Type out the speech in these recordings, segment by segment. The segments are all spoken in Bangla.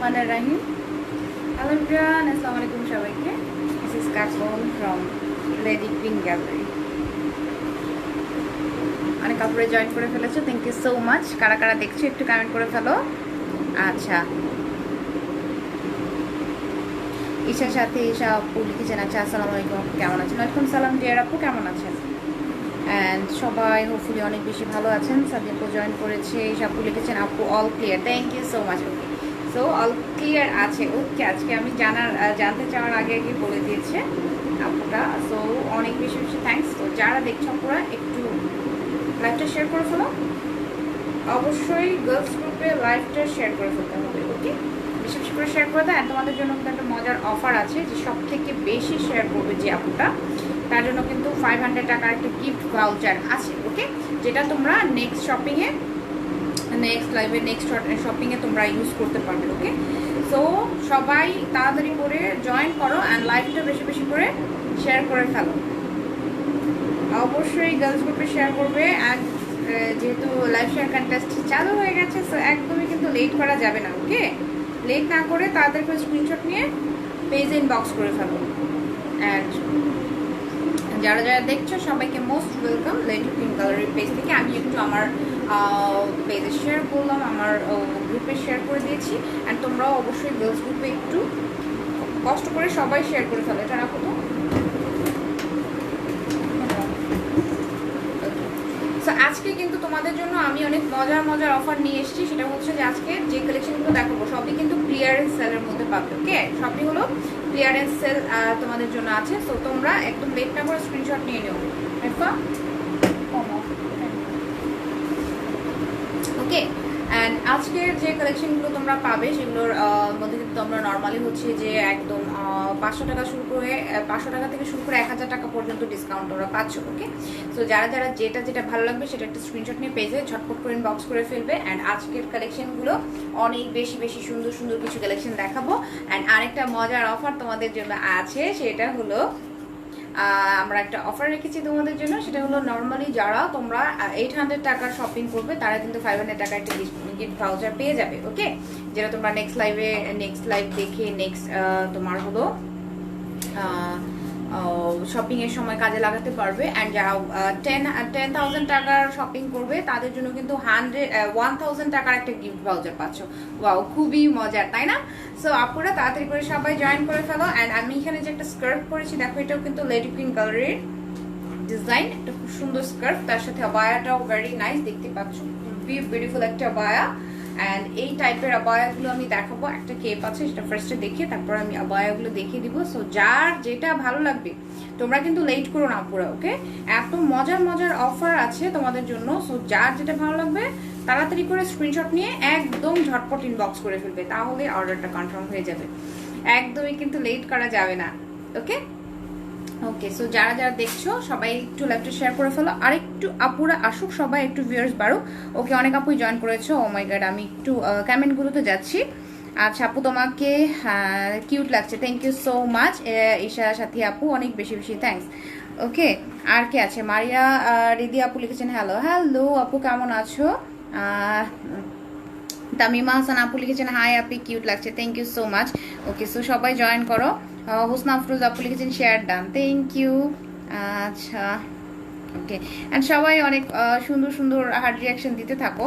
Bismillahirrahmanirrahim. Hello everyone, Assalamualaikum সবাইকে. This is Katron from Lady Pink Gallery. অনেক কাপড়ে জয়েন করে ফেলেছো, থ্যাংক ইউ সো মাচ. কারা কারা দেখছো একটু কমেন্ট করে ফেলো. আচ্ছা, ঈশার সাথে ঈশা আপু লিখেছেন. আচ্ছা, আসসালামু আলাইকুম, কেমন আছেন? ওয়ালাইকুম সালাম ডিয়ার আপু, কেমন আছেন? অ্যান্ড সবাই হোপফুলি অনেক বেশি ভালো আছেন. সাদিয়া আপু জয়েন করেছে. ঈশা আপু লিখেছেন আপু all clear, thank you so much. Okay, so all clear আছে. ওকে, আজকে আমি জানতে চাওয়ার আগে আগে বলে দিয়েছে আপুটা. সো অনেক বেশি বেশি থ্যাঙ্কস. তো যারা দেখছো আপুরা একটু লাইভটা শেয়ার করে ফেলো. অবশ্যই গার্লস গ্রুপে লাইভটা শেয়ার করে ফেলতে হবে. ওকে, বেশি বেশি করে শেয়ার করে দাও. অ্যান্ড তোমাদের জন্য কিন্তু একটা মজার অফার আছে যে সব থেকে বেশি শেয়ার করবে যে আপুটা, তার জন্য কিন্তু 500 টাকার একটা গিফট ভাউচার আছে. ওকে, যেটা তোমরা নেক্সট শপিংয়ে, নেক্সট লাইভে, নেক্সট শপিংয়ে তোমরা ইউজ করতে পারবে. ওকে, সো সবাই তাড়াতাড়ি করে জয়েন করো অ্যান্ড লাইভটা বেশি বেশি করে শেয়ার করে ফেলো. অবশ্যই গার্লস গ্রুপে শেয়ার করবে. অ্যান্ড যেহেতু লাইভ শেয়ার কন্টেস্ট চালু হয়ে গেছে, সো একদমই কিন্তু লেট করা যাবে না. ওকে, লেট না করে তাড়াতাড়ি করে স্ক্রিনশট নিয়ে পেজে ইনবক্স করে ফেলো. অ্যান্ড যারা যারা দেখছো সবাইকে most welcome lady pink gallery page থেকে. আমি একটু আমার পেজে শেয়ার করলাম, আমার গ্রুপে শেয়ার করে দিয়েছি. অ্যান্ড তোমরাও অবশ্যই গার্লস গ্রুপে একটু কষ্ট করে সবাই শেয়ার করে ফেলো. এটা রাখো তো. সো আজকে কিন্তু তোমাদের জন্য আমি অনেক মজার মজার অফার নিয়ে এসেছি. সেটা হচ্ছে যে আজকে যে কালেকশনগুলো দেখাবো সবই কিন্তু ক্লিয়ারেন্স সেলের মধ্যে পাবে. ওকে, সবই হলো ক্লিয়ারেন্স সেল তোমাদের জন্য আছে. সো তোমরা একদম লেট না করে স্ক্রিনশট নিয়ে নিও. ওকে, অ্যান্ড আজকের যে কালেকশনগুলো তোমরা পাবে সেগুলোর মধ্যে কিন্তু তোমরা নর্মালি হচ্ছে যে একদম 500 টাকা শুরু করে 500 টাকা থেকে শুরু করে 1000 টাকা পর্যন্ত ডিসকাউন্ট তোমরা পাচ্ছ. ওকে, সো যারা যারা যেটা যেটা ভালো লাগবে সেটা একটা স্ক্রিনশট নিয়ে পেজে ঝটপট করে ইনবক্স করে ফেলবে. অ্যান্ড আজকের কালেকশনগুলো অনেক বেশি বেশি সুন্দর সুন্দর কিছু কালেকশন দেখাবো. অ্যান্ড আরেকটা মজার অফার তোমাদের জন্য আছে, সেটা হলো আমরা একটা অফার রেখেছি তোমাদের জন্য. সেটা হলো নর্মালি যারা তোমরা 800 টাকার শপিং করবে তারা কিন্তু 500 টাকা একটা গিফট ভাউচার পেয়ে যাবে. ওকে, যেটা তোমরা নেক্সট লাইভ দেখে নেক্সট তোমার হলো শপিং এর সময় কাজে লাগাতে পারবে. অ্যান্ড যারা 10,000 টাকার শপিং করবে তাদের জন্য কিন্তু 1,000 টাকার একটা গিফট ভাউচার পাচ্ছ. ওয়াও, খুবই মজার, তাই না? সো আপুরা তাড়াতাড়ি করে সবাই জয়েন করে ফেলো. অ্যান্ড আমি এখানে যে একটা স্কার্ট পরেছি দেখো, এটাও কিন্তু লেডি পিঙ্ক গ্যালারির ডিজাইন. একটা খুব সুন্দর স্কার্ট, তার সাথে আবায়াটাও ভেরি নাইস, দেখতে পাচ্ছ খুবই বিউটিফুল একটা আবায়া. অ্যান্ড এই টাইপের আবায়াগুলো আমি দেখাবো. একটা কেপ আছে, সেটা ফার্স্টে দেখে তারপর আমি আবায়াগুলো দেখিয়ে দিব. সো যার যেটা ভালো লাগবে তোমরা কিন্তু লেট করো না পুরো. ওকে, এত মজার মজার অফার আছে তোমাদের জন্য. সো যার যেটা ভালো লাগবে তাড়াতাড়ি করে স্ক্রিনশট নিয়ে একদম ঝটপট ইনবক্স করে ফেলবে, তাহলে অর্ডারটা কনফার্ম হয়ে যাবে. একদমই কিন্তু লেট করা যাবে না. ওকে ওকে, সো যারা যারা দেখছো সবাই একটু লাইভটা শেয়ার করে ফেলো. আর একটু আপুরা আসুক, সবাই একটু ভিউয়ার্স বাড়ুক. ওকে, অনেক আপুই জয়েন করেছো. ও মাই গড, আমি একটু কমেন্টগুলোতে যাচ্ছি. আচ্ছা আপু, তোমাকে কিউট লাগছে, thank you so much. Isha Sathi আপু অনেক বেশি বেশি থ্যাঙ্কস. ওকে, আর কে আছে? মারিয়া রিদি আপু লিখেছেন হ্যালো হ্যালো আপু, কেমন আছো? তামিমা হাসান আপু লিখেছেন হাই আপি, কিউট লাগছে, thank you so much. Okay, so সবাই জয়েন করো. হোসনা আফরোজ আপু লিখেছেন শেয়ার ডান, থ্যাংক ইউ. আচ্ছা, ওকে, অ্যান্ড সবাই অনেক সুন্দর সুন্দর হার্ড রিয়াকশন দিতে থাকো,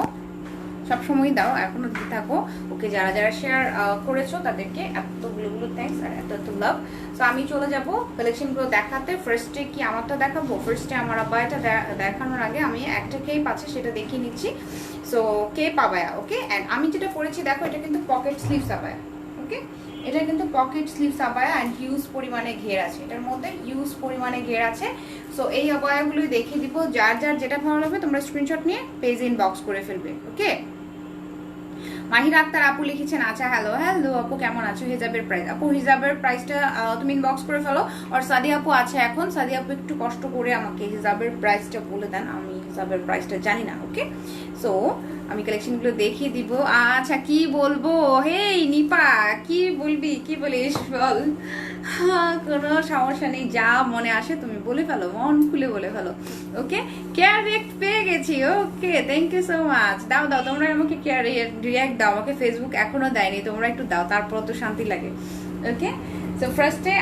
সবসময় দাও, এখনো দিতে থাকো. ওকে, যারা যারা শেয়ার করেছো তাদেরকে এতগুলো থ্যাঙ্কস আর এত লাভ. সো আমি চলে যাবো কালেকশনগুলো দেখাতে. ফার্স্টে কি আমারটা দেখাবো? ফার্স্টে আমার আবায়াটা দেখানোর আগে আমি একটা কেপ আছে সেটা দেখিয়ে নিচ্ছি. সো কেপ আবায়া. ওকে, অ্যান্ড আমি যেটা পরেছি দেখো, এটা কিন্তু পকেট স্লিভস আবায়া. ওকে, এটা কিন্তু pocket sleeves abaya and huge পরিমাণে ঘের আছে, এটার মধ্যে হিউজ পরিমাণে ঘের আছে. সো এই আবায়াগুলোই দেখিয়ে দিব. যার যার যেটা ভালো লাগবে তোমরা স্ক্রিনশট নিয়ে পেজ ইনবক্স করে ফেলবে. ওকে, মাহিরা আক্তার আপু লিখেছেন আচ্ছা হ্যালো হ্যালো আপু, কেমন আছো? হিজাবের প্রাইস আপু, হিজাবের প্রাইসটা তুমি ইনবক্স করে ফেলো. আর সাদিয়া আপু আছে এখন, সাদিয়া আপু একটু কষ্ট করে আমাকে হিজাবের প্রাইসটা বলে দেন, আমি হিজাবের প্রাইসটা জানি না. ওকে, সো আমি কালেকশনগুলো দেখিয়ে দিব। আচ্ছা কি বলবো, হেই নিপা কি বলবি, কি বলিস বল। কোনো সমস্যা নেই, যা মনে আসে তুমি বলে ফেলো, মন খুলে বলে ফেলো। ওকে, কেয়ার রিয়াক্ট পেয়ে গেছি। ওকে, থ্যাংক ইউ সো মাচ। দাও দাও তোমরা আমাকে কেয়ার রিয়াক্ট দাও, আমাকে ফেসবুক এখনো দেয়নি, তোমরা একটু দাও, তারপর তো শান্তি লাগে। ওকে, সো ফার্স্টে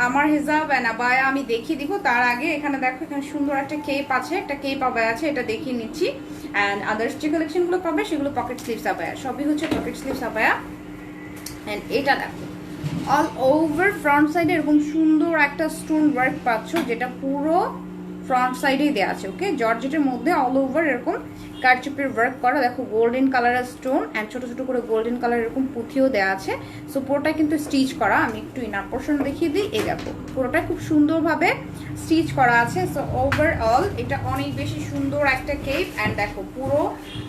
আমার হিজাব অ্যান্ড আবায়া আমি দেখিয়ে দিব। তার আগে এখানে দেখো, এখানে সুন্দর একটা কেপ আছে, একটা কেপ আবায়া আছে, এটা দেখিয়ে নিচ্ছি। অ্যান্ড আদার্স যে কালেকশনগুলো পাবে সেগুলো পকেট স্লিভস আবায়া, সবই হচ্ছে পকেট স্লিভস আবায়া। অ্যান্ড এটা দেখো অল ওভার ফ্রন্ট সাইডে এরকম সুন্দর একটা স্টোন ওয়ার্ক পাচ্ছ, যেটা পুরো ফ্রন্ট সাইডেই দেওয়া আছে। ওকে, জর্জেটের মধ্যে অল ওভার এরকম কারচুপির ওয়ার্ক করা, দেখো গোল্ডেন কালারের স্টোন অ্যান্ড ছোট ছোট করে গোল্ডেন কালার এরকম পুঁথিও দেওয়া আছে। সো পুরোটা কিন্তু স্টিচ করা, আমি একটু ইনার পোর্শন দেখিয়ে দিই। এই দেখো পুরোটা খুব সুন্দরভাবে স্টিচ করা আছে। সো ওভারঅল এটা অনেক বেশি সুন্দর একটা কেপ। অ্যান্ড দেখো পুরো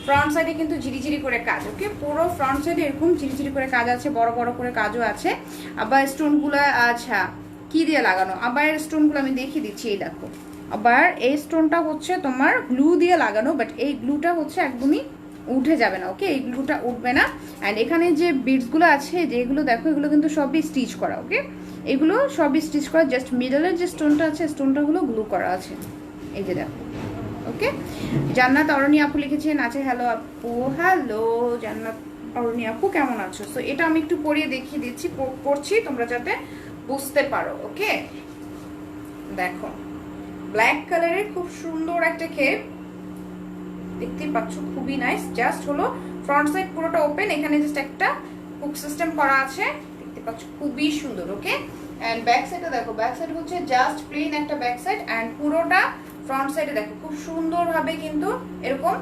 ফ্রন্ট সাইডে কিন্তু ঝিরিঝিরি করে কাজ। ওকে, পুরো ফ্রন্ট সাইডে এরকম ঝিরিঝিরি করে কাজ আছে, বড় বড় করে কাজও আছে। আবার স্টোনগুলো আচ্ছা কি দিয়ে লাগানো, আবার স্টোনগুলো আমি দেখিয়ে দিচ্ছি। এই দেখো আবার এই স্টোনটা হচ্ছে তোমার গ্লু দিয়ে লাগানো, বাট এই গ্লুটা হচ্ছে একদমই উঠে যাবে না। ওকে, এই গ্লুটা উঠবে না। অ্যান্ড এখানে যে বিডসগুলো আছে যেগুলো দেখো, এগুলো কিন্তু সবই স্টিচ করা। ওকে, এগুলো সবই স্টিচ করা, জাস্ট মিডলের যে স্টোনটা আছে স্টোনটাগুলো গ্লু করা আছে। এই যে দেখো। ওকে, জান্নাত অরণি আপু লিখেছেন। আচ্ছা হ্যালো আপু, হ্যালো জান্নাত অরণি আপু, কেমন আছো? সো এটা আমি একটু পরিয়ে দেখিয়ে দিচ্ছি, পড়ছি তোমরা যাতে বুঝতে পারো। ওকে, দেখো ব্ল্যাক কালারের খুব সুন্দর একটা কেপ, দেখতেই পাচ্ছ, খুবই নাইস। জাস্ট হলো ফ্রন্ট সাইড পুরোটা ওপেন, এখানে জাস্ট একটা হুক সিস্টেম করা আছে, দেখতে পাচ্ছ, খুবই সুন্দর। ওকে, এন্ড ব্যাক সাইডে দেখো, ব্যাক সাইড হচ্ছে জাস্ট প্লেন একটা ব্যাক সাইড। এন্ড পুরোটা ফ্রন্ট সাইডে দেখো খুব সুন্দরভাবে কিন্তু এরকম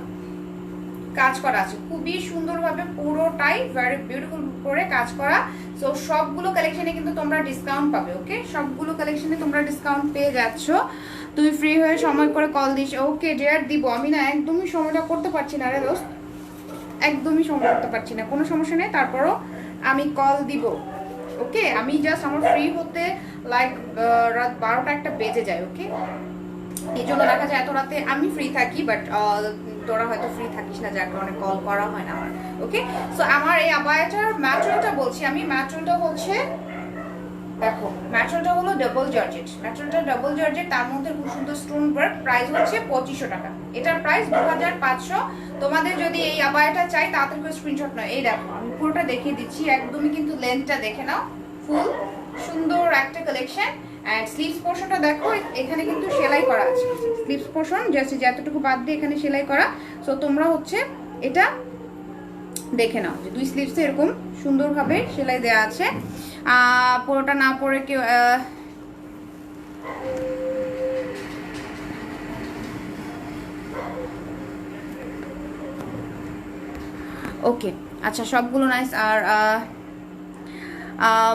কাজ করা আছে, খুবই সুন্দরভাবে পুরোটাই ভেরি বিউটিফুল করে কাজ করা। সো সবগুলো কালেকশনে কিন্তু তোমরা ডিসকাউন্ট পাবে। ওকে, সবগুলো কালেকশনে তোমরা ডিসকাউন্ট পেয়ে যাচ্ছ। তুই ফ্রি হয়ে সময় করে কল দিস। ওকে ডিয়ার, দিব। আমি না একদমই সময়টা করতে পারছি না রে দোস্ত, একদমই সময় করতে পারছি না, কোনো সমস্যা নেই, তারপরও আমি কল দিব। ওকে, আমি জাস্ট আমার ফ্রি হতে লাইক রাত 12টা একটা বেজে যায়। ওকে, এই জন্য দেখা যায় এত রাতে আমি ফ্রি থাকি, বাট তোরা হয়তো ফ্রি থাকিস না, যার কারণে কল করা হয় না আমার। ওকে, সো আমার এই আবায়াটার ম্যাটেরিয়ালটা বলছি আমি, ম্যাটেরিয়ালটা হচ্ছে দেখো, ম্যাটেরিয়ালটা হলো ডাবল জর্জেট, ম্যাটেরিয়ালটা ডাবল জর্জেট, তার মধ্যে খুব সুন্দর স্টোন ওয়ার্ক। প্রাইস হচ্ছে 2500 টাকা, এটার প্রাইস 2500। তোমাদের যদি এই আবায়াটা চাই তাড়াতাড়ি করে স্ক্রিনশট নাও। এই দেখো আমি পুরোটা দেখিয়ে দিচ্ছি, একদমই কিন্তু লেন্থটা দেখে নাও, ফুল সুন্দর একটা কালেকশন। অ্যান্ড স্লিভস পোর্শনটা দেখো, এখানে কিন্তু সেলাই করা আছে, স্লিভস পোর্শন জাস্ট যতটুকু বাদ দিয়ে এখানে সেলাই করা। সো তোমরা হচ্ছে এটা দেখে নাও যে দুই স্লিভসে এরকম সুন্দরভাবে সেলাই দেওয়া আছে। পুরোটা না পরে কেউ ওকে, আচ্ছা সবগুলো নাইস। আর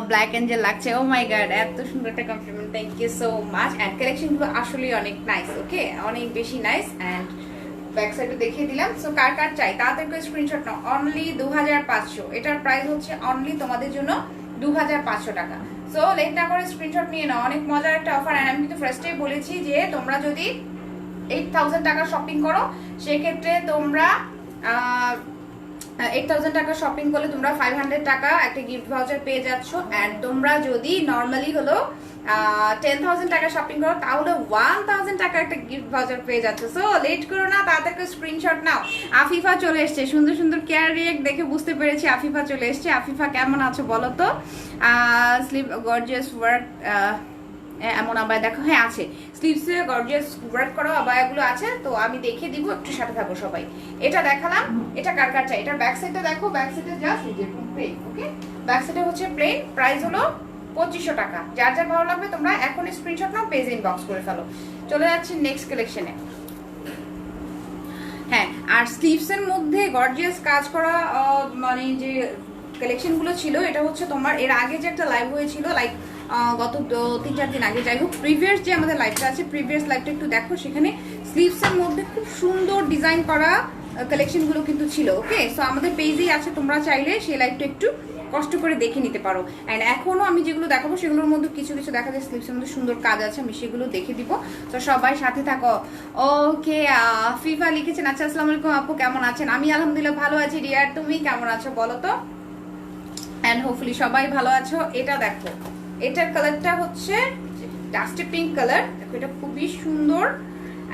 ব্ল্যাক এঞ্জেল লাগছে, ও মাই গড, এত সুন্দর একটা compliment, thank you so much. And কালেকশনগুলো আসলেই অনেক নাইস। ওকে, অনেক বেশি নাইস। অ্যান্ড ব্যাক সাইডে দেখিয়ে দিলাম। সো কার কার চাই তাড়াতাড়ি করে স্ক্রিনশট নাও। অনলি 2500, এটার প্রাইস হচ্ছে অনলি তোমাদের জন্য 2500 টাকা। সো লেট না করে স্ক্রিনশট নিয়ে নাও, অনেক মজার একটা অফার। অ্যান্ড আমি কিন্তু ফার্স্টেই বলেছি যে তোমরা যদি 8000 টাকা শপিং করো সেক্ষেত্রে তোমরা 8000 টাকা শপিং করলে তোমরা 500 টাকা একটা গিফট ভাউচার পেয়ে যাচ্ছ। অ্যান্ড তোমরা যদি নর্মালি হলো 10,000 টাকা শপিং করো তাহলে 1000 টাকা একটা গিফট ভাউচার পেয়ে যাচ্ছ। সো লেট করো না, তাড়াতাড়ি স্ক্রিনশট নাও। আফিফা চলে এসছে, সুন্দর সুন্দর কেয়ার রিয়েক্ট দেখে বুঝতে পেরেছি আফিফা চলে এসছে। আফিফা কেমন আছো বলো তো? স্লিভ গর্জিয়াস ওয়ার্ক এমন আবায়া দেখো, হ্যাঁ আছে, স্লিভসে গর্জিয়াস ওয়ার্ক করা আবায়াগুলো আছে। তো আমি দেখিয়ে দিব, একটু সাথে থাকো সবাই। এটা দেখালাম, এটা কার কার চাই। এটার ব্যাক সাইডটা দেখো, ব্যাক সাইডে জাস্ট এরকম প্লেন। ওকে, ব্যাক সাইডে হচ্ছে প্লেন, প্রাইস হলো 2500 টাকা। যার যার ভালো লাগবে তোমরা এখনই স্ক্রিনশট নাও, পেজ ইনবক্স করে ফেলো। চলে যাচ্ছি নেক্সট কালেকশনে। হ্যাঁ, আর স্লিভসের মধ্যে গর্জিয়াস কাজ করা মানে যে কালেকশনগুলো ছিল, এটা হচ্ছে তোমার এর আগে যে একটা লাইভ হয়েছিল, লাইক গত 3-4 দিন আগে, যাই হোক প্রিভিয়াস যে আমাদের লাইভটা আছে, প্রিভিয়াস লাইভটা একটু দেখো, সেখানে স্লিভসের মধ্যে খুব সুন্দর ডিজাইন করা কালেকশনগুলো কিন্তু ছিল। ওকে, সো আমাদের পেজেই আছে, তোমরা চাইলে সেই লাইভটা একটু কষ্ট করে দেখে নিতে পারো। অ্যান্ড এখনও আমি যেগুলো দেখাবো সেগুলোর মধ্যে কিছু কিছু দেখা যায় স্লিভসের মধ্যে সুন্দর কাজ আছে, আমি সেগুলো দেখে দিব। তো সবাই সাথে থাকো। ওকে, ফিফা লিখেছেন, আচ্ছা আসসালামু আলাইকুম আপু, কেমন আছেন? আমি আলহামদুলিল্লাহ ভালো আছি রিয়ার, তুমি কেমন আছো বলো তো? অ্যান্ড হোপফুলি সবাই ভালো আছো। এটা দেখো, এটার কালারটা হচ্ছে ডাস্টি পিঙ্ক কালার, দেখো এটা খুবই সুন্দর।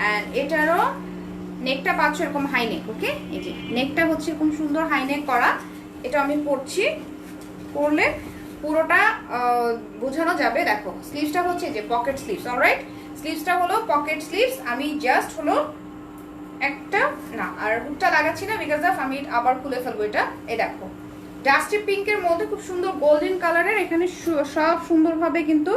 অ্যান্ড এটারও নেকটা পাচ্ছ এরকম হাই নেক। ওকে, এই যে নেকটা হচ্ছে এরকম সুন্দর হাই নেক করা। এটা আমি পরছি, পরলে পুরোটা বোঝানো যাবে। দেখো স্লিভসটা হচ্ছে যে পকেট স্লিভস, অলরাইট, স্লিভসটা হলো পকেট স্লিভস। আমি জাস্ট হলো একটা না আর হুকটা লাগাচ্ছি না, বিকজ অফ আমি আবার খুলে ফেলবো এটা। এই দেখো ডাস্টি পিঙ্কের মধ্যে খুব সুন্দর গোল্ডেন কালারের, এখানে সব সুন্দরভাবে কিন্তু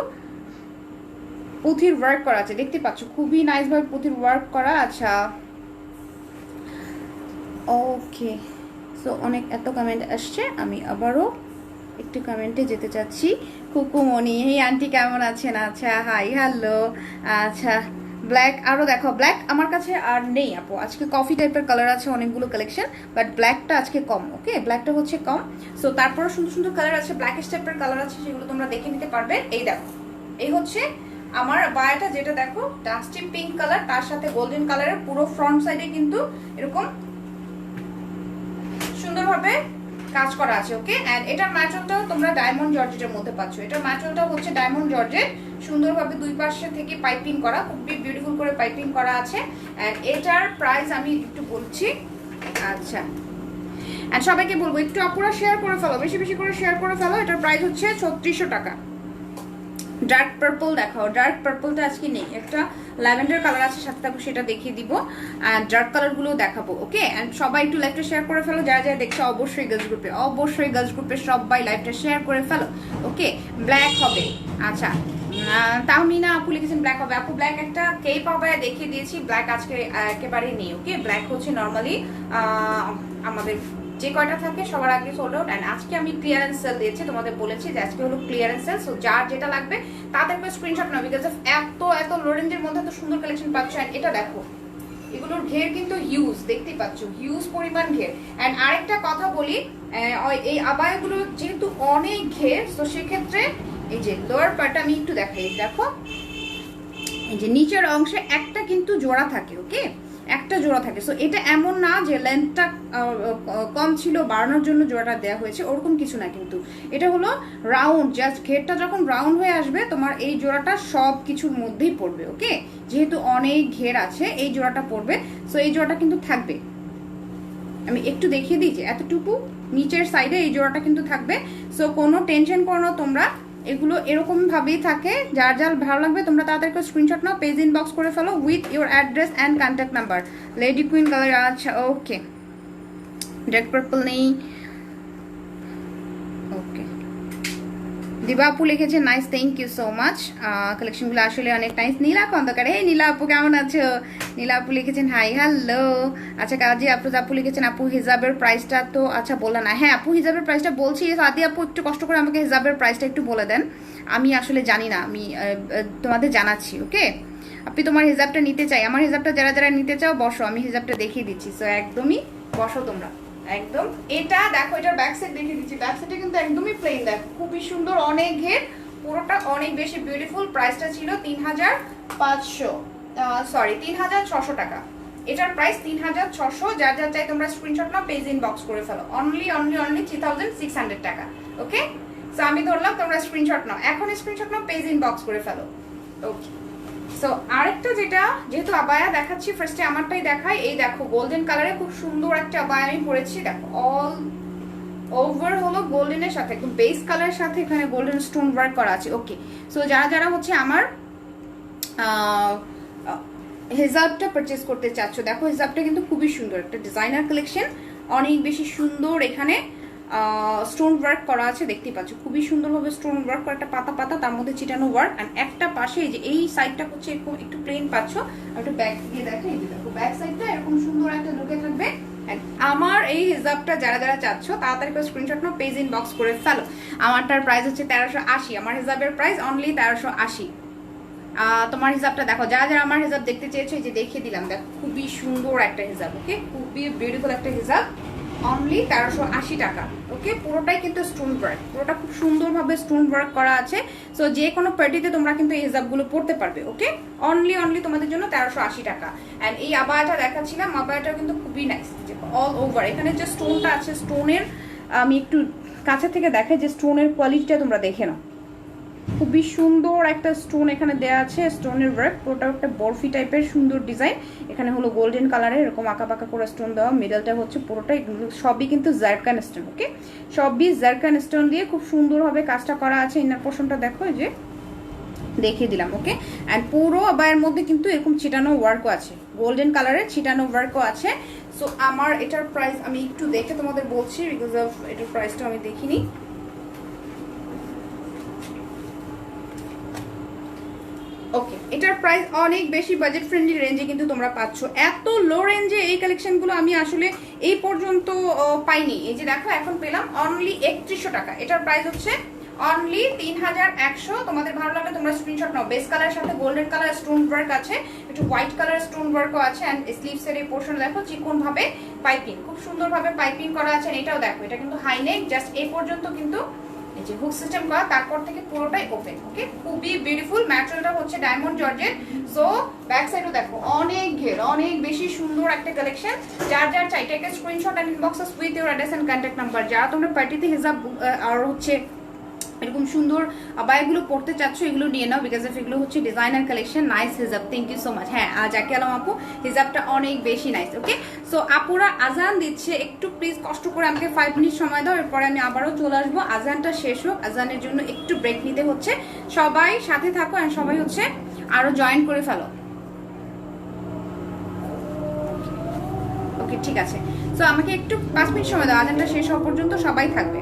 পুঁথির ওয়ার্ক করা আছে, দেখতে পাচ্ছ খুবই নাইস ভাবে পুঁথির ওয়ার্ক করা। আচ্ছা ওকে, সো অনেক এত কমেন্ট আসছে, আমি আবারও একটু কমেন্টে যেতে চাচ্ছি। কুকুমণি, এই আন্টি কেমন আছেন? আচ্ছা হাই হ্যালো। আচ্ছা ব্ল্যাক, আরও দেখো ব্ল্যাক আমার কাছে আর নেই আপু, আজকে কফি টাইপের কালার আছে অনেকগুলো কালেকশন, বাট ব্ল্যাকটা আজকে কম। ওকে, ব্ল্যাকটা হচ্ছে কম। সো তারপরে সুন্দর সুন্দর কালার আছে, ব্ল্যাকিশ টাইপের কালার আছে, সেগুলো তোমরা দেখে নিতে পারবে। এই দেখো, এই হচ্ছে আমার বায়াটা, যেটা দেখো ডাস্টি পিঙ্ক কালার, তার সাথে গোল্ডেন কালারের পুরো ফ্রন্ট সাইডে কিন্তু এরকম সুন্দরভাবে কাজ করা আছে। ওকে, এন্ড এটার ম্যাটেরিয়ালটাও তোমরা ডায়মন্ড জর্জেটের মধ্যে পাচ্ছ। এটার ম্যাটেরিয়ালটা হচ্ছে ডায়মন্ড জর্জেট, সুন্দরভাবে দুই পাশে থেকে পাইপিং করা, খুবই বিউটিফুল করে পাইপিং করা আছে। এন্ড এটার প্রাইস আমি একটু বলছি। আচ্ছা, এন্ড সবাইকে বলবো একটু আপুরা শেয়ার করে ফেলো, বেশি বেশি করে শেয়ার করে ফেলো। এটার প্রাইস হচ্ছে 3600 টাকা। ডার্ক পার্পল দেখাও, ডার্ক পার্পলটা আজকে নেই, একটা ল্যাভেন্ডার কালার আছে সাথে থাকো, সেটা দেখিয়ে দিব। আর ডার্ক কালারগুলো দেখাবো। ওকে, এন্ড সবাই একটু লাইভটা শেয়ার করে ফেলো, যারা যারা দেখছো অবশ্যই গার্লস গ্রুপে, অবশ্যই গার্লস গ্রুপে সবাই লাইভটা শেয়ার করে ফেলো। ওকে, ব্ল্যাক হবে। আচ্ছা তাহমিনা আপু লিখেছেন ব্ল্যাক হবে। আপু ব্ল্যাক একটা কেই পাবে দেখিয়ে দিয়েছি, ব্ল্যাক আজকে একেবারেই নেই। ওকে, ব্ল্যাক হচ্ছে নর্মালি আমাদের যে কয়টা থাকে সবার আগে সোল্ড আউট। এন্ড আজকে আমি ক্লিয়ারেন্স সেল দিয়েছি, তোমাদের বলেছি যে আজকে হলো ক্লিয়ারেন্স সেল। সো যার যেটা লাগবে তাদেরকে স্ক্রিনশট নাও, বিকজ অফ এত এত লো রেঞ্জের মধ্যে এত সুন্দর কালেকশন পাচ্ছ। এন্ড এটা দেখো, এগুলোর ঘের কিন্তু হিউজ, দেখতেই পাচ্ছ হিউজ পরিমাণ ঘের। এন্ড আরেকটা কথা বলি, এই আবায়াগুলো যেহেতু অনেক ঘের, তো সেক্ষেত্রে এই যে লোয়ার পার্টটা আমি একটু দেখাই, দেখো এই যে নিচের অংশে একটা কিন্তু জোড়া থাকে। ওকে, একটা জোড়া থাকে। সো এটা এমন না যে লেন্থটা কম ছিল বাড়ানোর জন্য জোড়াটা দেওয়া হয়েছে, ওরকম কিছু না, কিন্তু এটা হলো রাউন্ড, জাস্ট ঘেরটা যখন রাউন্ড হয়ে আসবে তোমার এই জোড়াটা সব কিছুর মধ্যেই পড়বে। ওকে, যেহেতু অনেক ঘের আছে এই জোড়াটা পড়বে, সো এই জোড়াটা কিন্তু থাকবে। আমি একটু দেখিয়ে দিই যে এতটুকু নিচের সাইডে এই জোড়াটা কিন্তু থাকবে। সো কোনো টেনশন করো না তোমরা, এগুলো এরকম ভাবেই থাকে। যার যার ভালো লাগবে তোমরা তাদেরকে স্ক্রিনশট নাও, পেজ ইনবক্স করে ফেলো with your address and contact number. Lady queen colour, আচ্ছা ওকে, রেড পার্পল নেই। ওকে, দিবা আপু লিখেছে nice, thank you so much, কালেকশনগুলো আসলে অনেক নাইস। নীলা খন্দকার, এই নীলা আপু কেমন আছো? নীলা আপু লিখেছেন হাই হ্যালো। আচ্ছা কাজী আপু আপু লিখেছেন আপু হিজাবের প্রাইসটা তো আচ্ছা বলে না। হ্যাঁ আপু হিজাবের প্রাইসটা বলছি, সাদি আপু একটু কষ্ট করে আমাকে হিজাবের প্রাইসটা একটু বলে দেন, আমি আসলে জানি না, আমি তোমাদের জানাচ্ছি। ওকে, আপনি তোমার হিজাবটা নিতে চাই, আমার হিজাবটা যারা যারা নিতে চাও বসো, আমি হিজাবটা দেখিয়ে দিচ্ছি। সো একদমই বসো তোমরা একদম। এটা দেখো, এটার ব্যাক সাইড দেখিয়ে দিচ্ছি, ব্যাক সাইডে কিন্তু একদমই প্লেন, দেখো খুবই সুন্দর, অনেক ঘের, পুরোটা অনেক বেশি বিউটিফুল। প্রাইসটা ছিল 3500, সরি 3600 টাকা। এটার প্রাইস 3600। যার যার চাই তোমরা স্ক্রিনশট নাও, পেজ ইনবক্স করে ফেলো। অনলি 3600 টাকা। ওকে, সো আমি ধরলাম তোমরা স্ক্রিনশট নাও, এখন স্ক্রিনশট নাও, পেজ ইনবক্স করে ফেলো। ওকে, সো আরেকটা যেটা, যেহেতু আবায়া দেখাচ্ছি ফার্স্টে আমারটাই দেখাই। এই দেখো গোল্ডেন কালারে খুব সুন্দর একটা আবায়া আমি পরেছি, দেখো অল ওভার হলো গোল্ডেনের সাথে, একদম বেস কালারের সাথে এখানে গোল্ডেন স্টোন ওয়ার্ক করা আছে। ওকে, সো যারা যারা হচ্ছে আমার হিজাবটা পারচেজ করতে চাচ্ছ, দেখো হিজাবটা কিন্তু খুবই সুন্দর, একটা ডিজাইনার কালেকশন, অনেক বেশি সুন্দর। এখানে স্টোন ওয়ার্ক করা আছে, দেখতেই পাচ্ছ খুবই সুন্দরভাবে স্টোন ওয়ার্ক করা, একটা পাতা পাতা তার মধ্যে চিটানো ওয়ার্ক। অ্যান্ড একটা পাশে যে এই সাইডটা হচ্ছে এরকম একটু প্লেন পাচ্ছ, একটু ব্যাক দিয়ে দেখো, এই দেখো ব্যাক সাইডটা এরকম সুন্দর একটা লুকে থাকবে। আমার এই হিজাবটা যারা যারা চাচ্ছ তাড়াতাড়ি করে স্ক্রিনশট নাও, পেজ ইনবক্স করে ফেলো। আমারটার প্রাইস হচ্ছে 1380, আমার হিজাবের প্রাইস অনলি 1380। তোমার হিসাবটা দেখো, যারা যারা আমার হিসাব দেখতে চেয়েছো, এই যে দেখিয়ে দিলাম, দেখো খুবই সুন্দর একটা হিসাব। ওকে, খুবই বিউটিফুল একটা হিসাব। অনলি 1380 টাকা। ওকে, পুরোটাই কিন্তু স্টোন ওয়ার্ক, পুরোটা খুব সুন্দরভাবে স্টোন ওয়ার্ক করা আছে। সো যে কোনো পার্টিতে তোমরা কিন্তু এই হিজাবগুলো পরতে পারবে। ওকে, অনলি তোমাদের জন্য 1380 টাকা। অ্যান্ড এই আবায়াটা দেখাচ্ছিলাম, আবায়াটাও কিন্তু খুবই নাইস, অল ওভার এখানে যে স্টোনটা আছে, স্টোনের আমি একটু কাছে থেকে দেখাই যে স্টোনের কোয়ালিটিটা তোমরা দেখে নাও। খুবই সুন্দর একটা স্টোন এখানে দেওয়া আছে, স্টোনের ওয়ার্ক, পুরোটা একটা বরফি টাইপের সুন্দর ডিজাইন। এখানে হলো গোল্ডেন কালারের এরকম আঁকা বাঁকা করে স্টোন দেওয়া, মিডলটা হচ্ছে পুরোটাই সবই কিন্তু জারকান স্টোন। ওকে, সবই জারকান স্টোন দিয়ে খুব সুন্দরভাবে কাজটা করা আছে। ইনার পোর্শনটা দেখো, এই যে দেখিয়ে দিলাম। ওকে, অ্যান্ড পুরো আবায়ের মধ্যে কিন্তু এরকম ছিটানো ওয়ার্কও আছে, গোল্ডেন কালারের ছিটানো ওয়ার্কও আছে। সো আমার এটার প্রাইস আমি একটু দেখে তোমাদের বলছি, বিকজ অফ এটার প্রাইসটা আমি দেখিনি। ওকে, এটার প্রাইস অনেক বেশি বাজেট ফ্রেন্ডলি রেঞ্জে কিন্তু তোমরা পাচ্ছ। এত লো রেঞ্জে এই কালেকশনগুলো আমি আসলে এই পর্যন্ত পাইনি। এই যে দেখো এখন পেলাম অনলি 3100 টাকা। এটার প্রাইস হচ্ছে অনলি 3100। তোমাদের ভালো লাগলে তোমরা স্ক্রিনশট নাও। বেস কালারের সাথে গোল্ডেন কালার স্টোন ওয়ার্ক আছে, একটু হোয়াইট কালার স্টোন ওয়ার্কও আছে। অ্যান্ড স্লিভসের এই পোর্শন দেখো চিকন ভাবে পাইপিং, খুব সুন্দরভাবে পাইপিং করা আছে। এটাও দেখো, এটা কিন্তু হাই নেক, জাস্ট এই পর্যন্ত কিন্তু এই যে হুক সিস্টেম করা, তারপর থেকে পুরোটাই ওপেন। ওকে, খুবই বিউটিফুল। ম্যাটেরিয়ালটা হচ্ছে ডায়মন্ড জর্জেট। সো ব্যাক সাইডও দেখো অনেক ঘের, অনেক বেশি সুন্দর একটা কালেকশন। যার যার চাই take a screenshot and inbox us with your address and contact number. যারা তোমরা পার্টিতে হিজাব আর হচ্ছে এরকম সুন্দর আবায়াগুলো পড়তে চাচ্ছ, এগুলো নিয়ে নাও, বিকজ অফ এগুলো হচ্ছে ডিজাইনার কালেকশন। নাইস হিজাব, থ্যাংক ইউ সো মাচ। হ্যাঁ, জাকি আলম আপু, হিজাবটা অনেক বেশি নাইস। ওকে, সো আপুরা আজান দিচ্ছে, একটু প্লিজ কষ্ট করে আমাকে 5 মিনিট সময় দাও, এরপরে আমি আবারও চলে আসবো। আজানটা শেষ হোক, আজানের জন্য একটু ব্রেক নিতে হচ্ছে। সবাই সাথে থাকো অ্যান্ড সবাই হচ্ছে আরো জয়েন করে ফেলো। ওকে, ঠিক আছে। সো আমাকে একটু 5 মিনিট সময় দাও, আজানটা শেষ হওয়া পর্যন্ত সবাই থাকবে।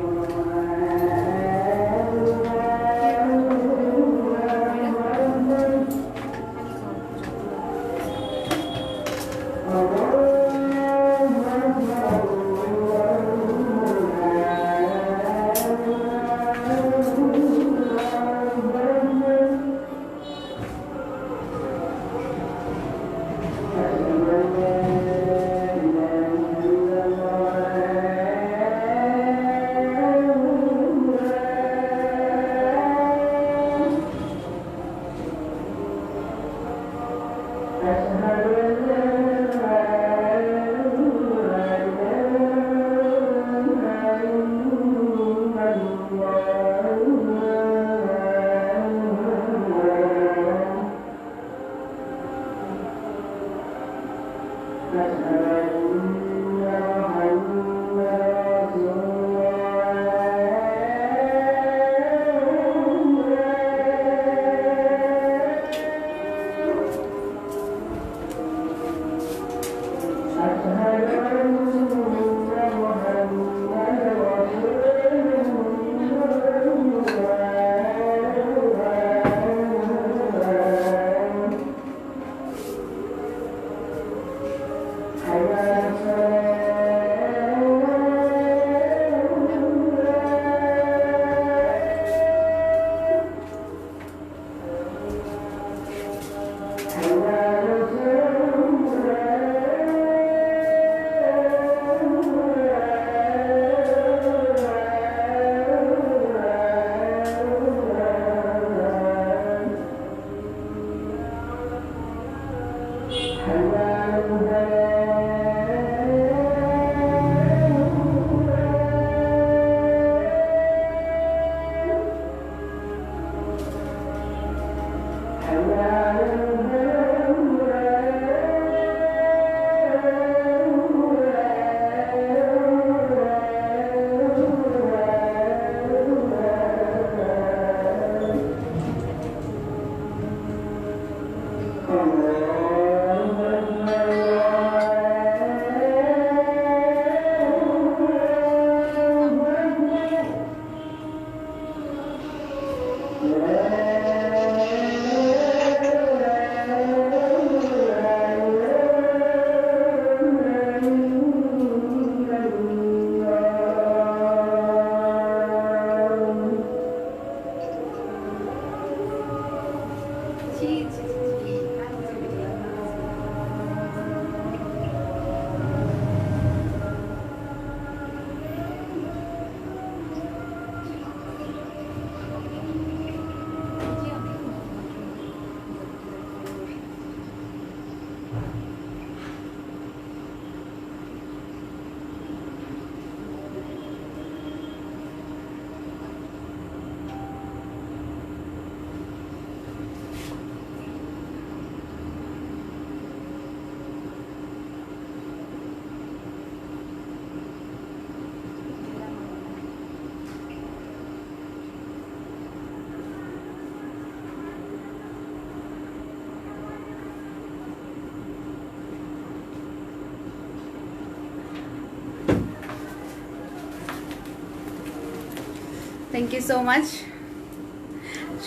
Thank you so much.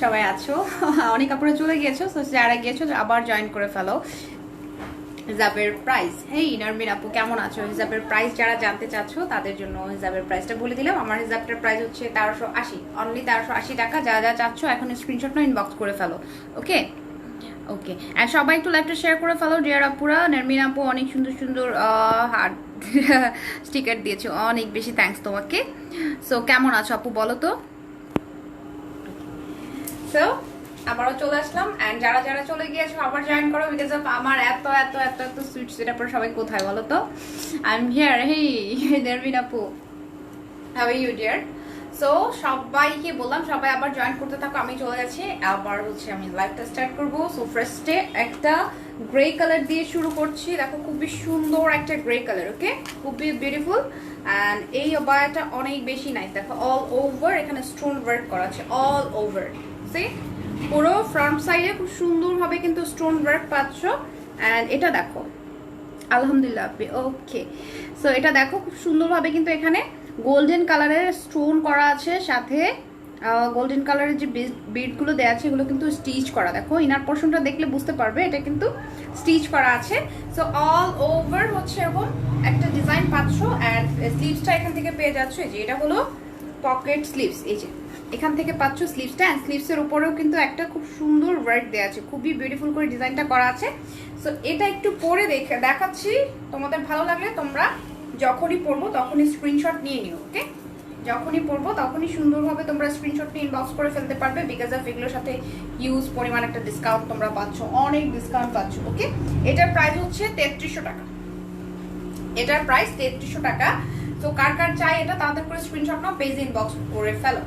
সবাই আছো, অনেক আপুরা চলে গিয়েছো, তো যারা গিয়েছো আবার জয়েন করে ফেলো। হিজাবের প্রাইস, হেই নারমিন আপু কেমন আছো? হিজাবের প্রাইস যারা জানতে চাচ্ছ তাদের জন্য হিজাবের প্রাইসটা বলে দিলাম। আমার হিজাবটার প্রাইস হচ্ছে 1380, অনলি 1380 টাকা। যা যা চাচ্ছ এখন স্ক্রিনশট না ইনবক্স করে ফেলো। ওকে ওকে, আর সবাই একটু লাইভটা শেয়ার করে ফেলো ডিয়ার আপুরা। নারমিন আপু অনেক সুন্দর সুন্দর হার্ট স্টিকার দিয়েছো, অনেক বেশি থ্যাঙ্কস তোমাকে। সো কেমন আছো আপু বলো তো? সো আবারও চলে আসলাম, এন্ড যারা যারা চলে গিয়েছো আবার জয়েন করো, বিকজ অফ আমার এত এত এত এত সুইট সেটা পরে সবাই কোথায় বলো তো? I am here. Hey Narmin আপু, how are you dear? So সবাইকে বললাম সবাই আবার জয়েন করতে থাকো, আমি চলে যাচ্ছি আবার হচ্ছে আমি লাইভটা স্টার্ট করবো। সো ফার্স্টে একটা গ্রে কালার দিয়ে শুরু করছি। দেখো খুবই সুন্দর একটা গ্রে কালার, ওকে খুবই বিউটিফুল। অ্যান্ড এই অবায়াটা অনেক বেশি নাইস। দেখো অল ওভার এখানে স্টোন ওয়ার্ক করা আছে, অল ওভার। সি পুরো ফ্রন্ট সাইডে খুব সুন্দরভাবে কিন্তু স্টোন ওয়ার্ক পাচ্ছ। অ্যান্ড এটা দেখো আলহামদুলিল্লাহ, ওকে। সো এটা দেখো খুব সুন্দরভাবে কিন্তু এখানে গোল্ডেন কালারের স্টোন করা আছে, সাথে গোল্ডেন কালারের যে বিটগুলো দেওয়া আছে এগুলো কিন্তু স্টিচ করা। দেখো ইনার পোর্শনটা দেখলে বুঝতে পারবে এটা কিন্তু স্টিচ করা আছে। সো অল ওভার হচ্ছে এরকম একটা ডিজাইন পাচ্ছ। অ্যান্ড স্লিভসটা এখান থেকে পেয়ে যাচ্ছ, এই যে এটা হলো পকেট স্লিভস, এই যে এখান থেকে পাচ্ছ স্লিভসটা। অ্যান্ড স্লিভসের উপরেও কিন্তু একটা খুব সুন্দর ওয়ার্ক দেওয়া আছে, খুবই বিউটিফুল করে ডিজাইনটা করা আছে। সো এটা একটু পরে দেখাচ্ছি, তোমাদের ভালো লাগলে তোমরা যখনই পরবো তখনই স্ক্রিনশট নিয়ে নিও। ওকে, যখনই পরবো তখনই সুন্দরভাবে তোমরা স্ক্রিনশট নিয়ে ইনবক্স করে ফেলতে পারবে, বিকজ অফ এগুলোর সাথে হিউজ পরিমাণ একটা ডিসকাউন্ট তোমরা পাচ্ছ, অনেক ডিসকাউন্ট পাচ্ছ। ওকে, এটার প্রাইস হচ্ছে 3300 টাকা, এটার প্রাইস 3300 টাকা। তো কার কার চাই এটা তাদের করে স্ক্রিনশট নাও, পেজ ইনবক্স করে ফেলো।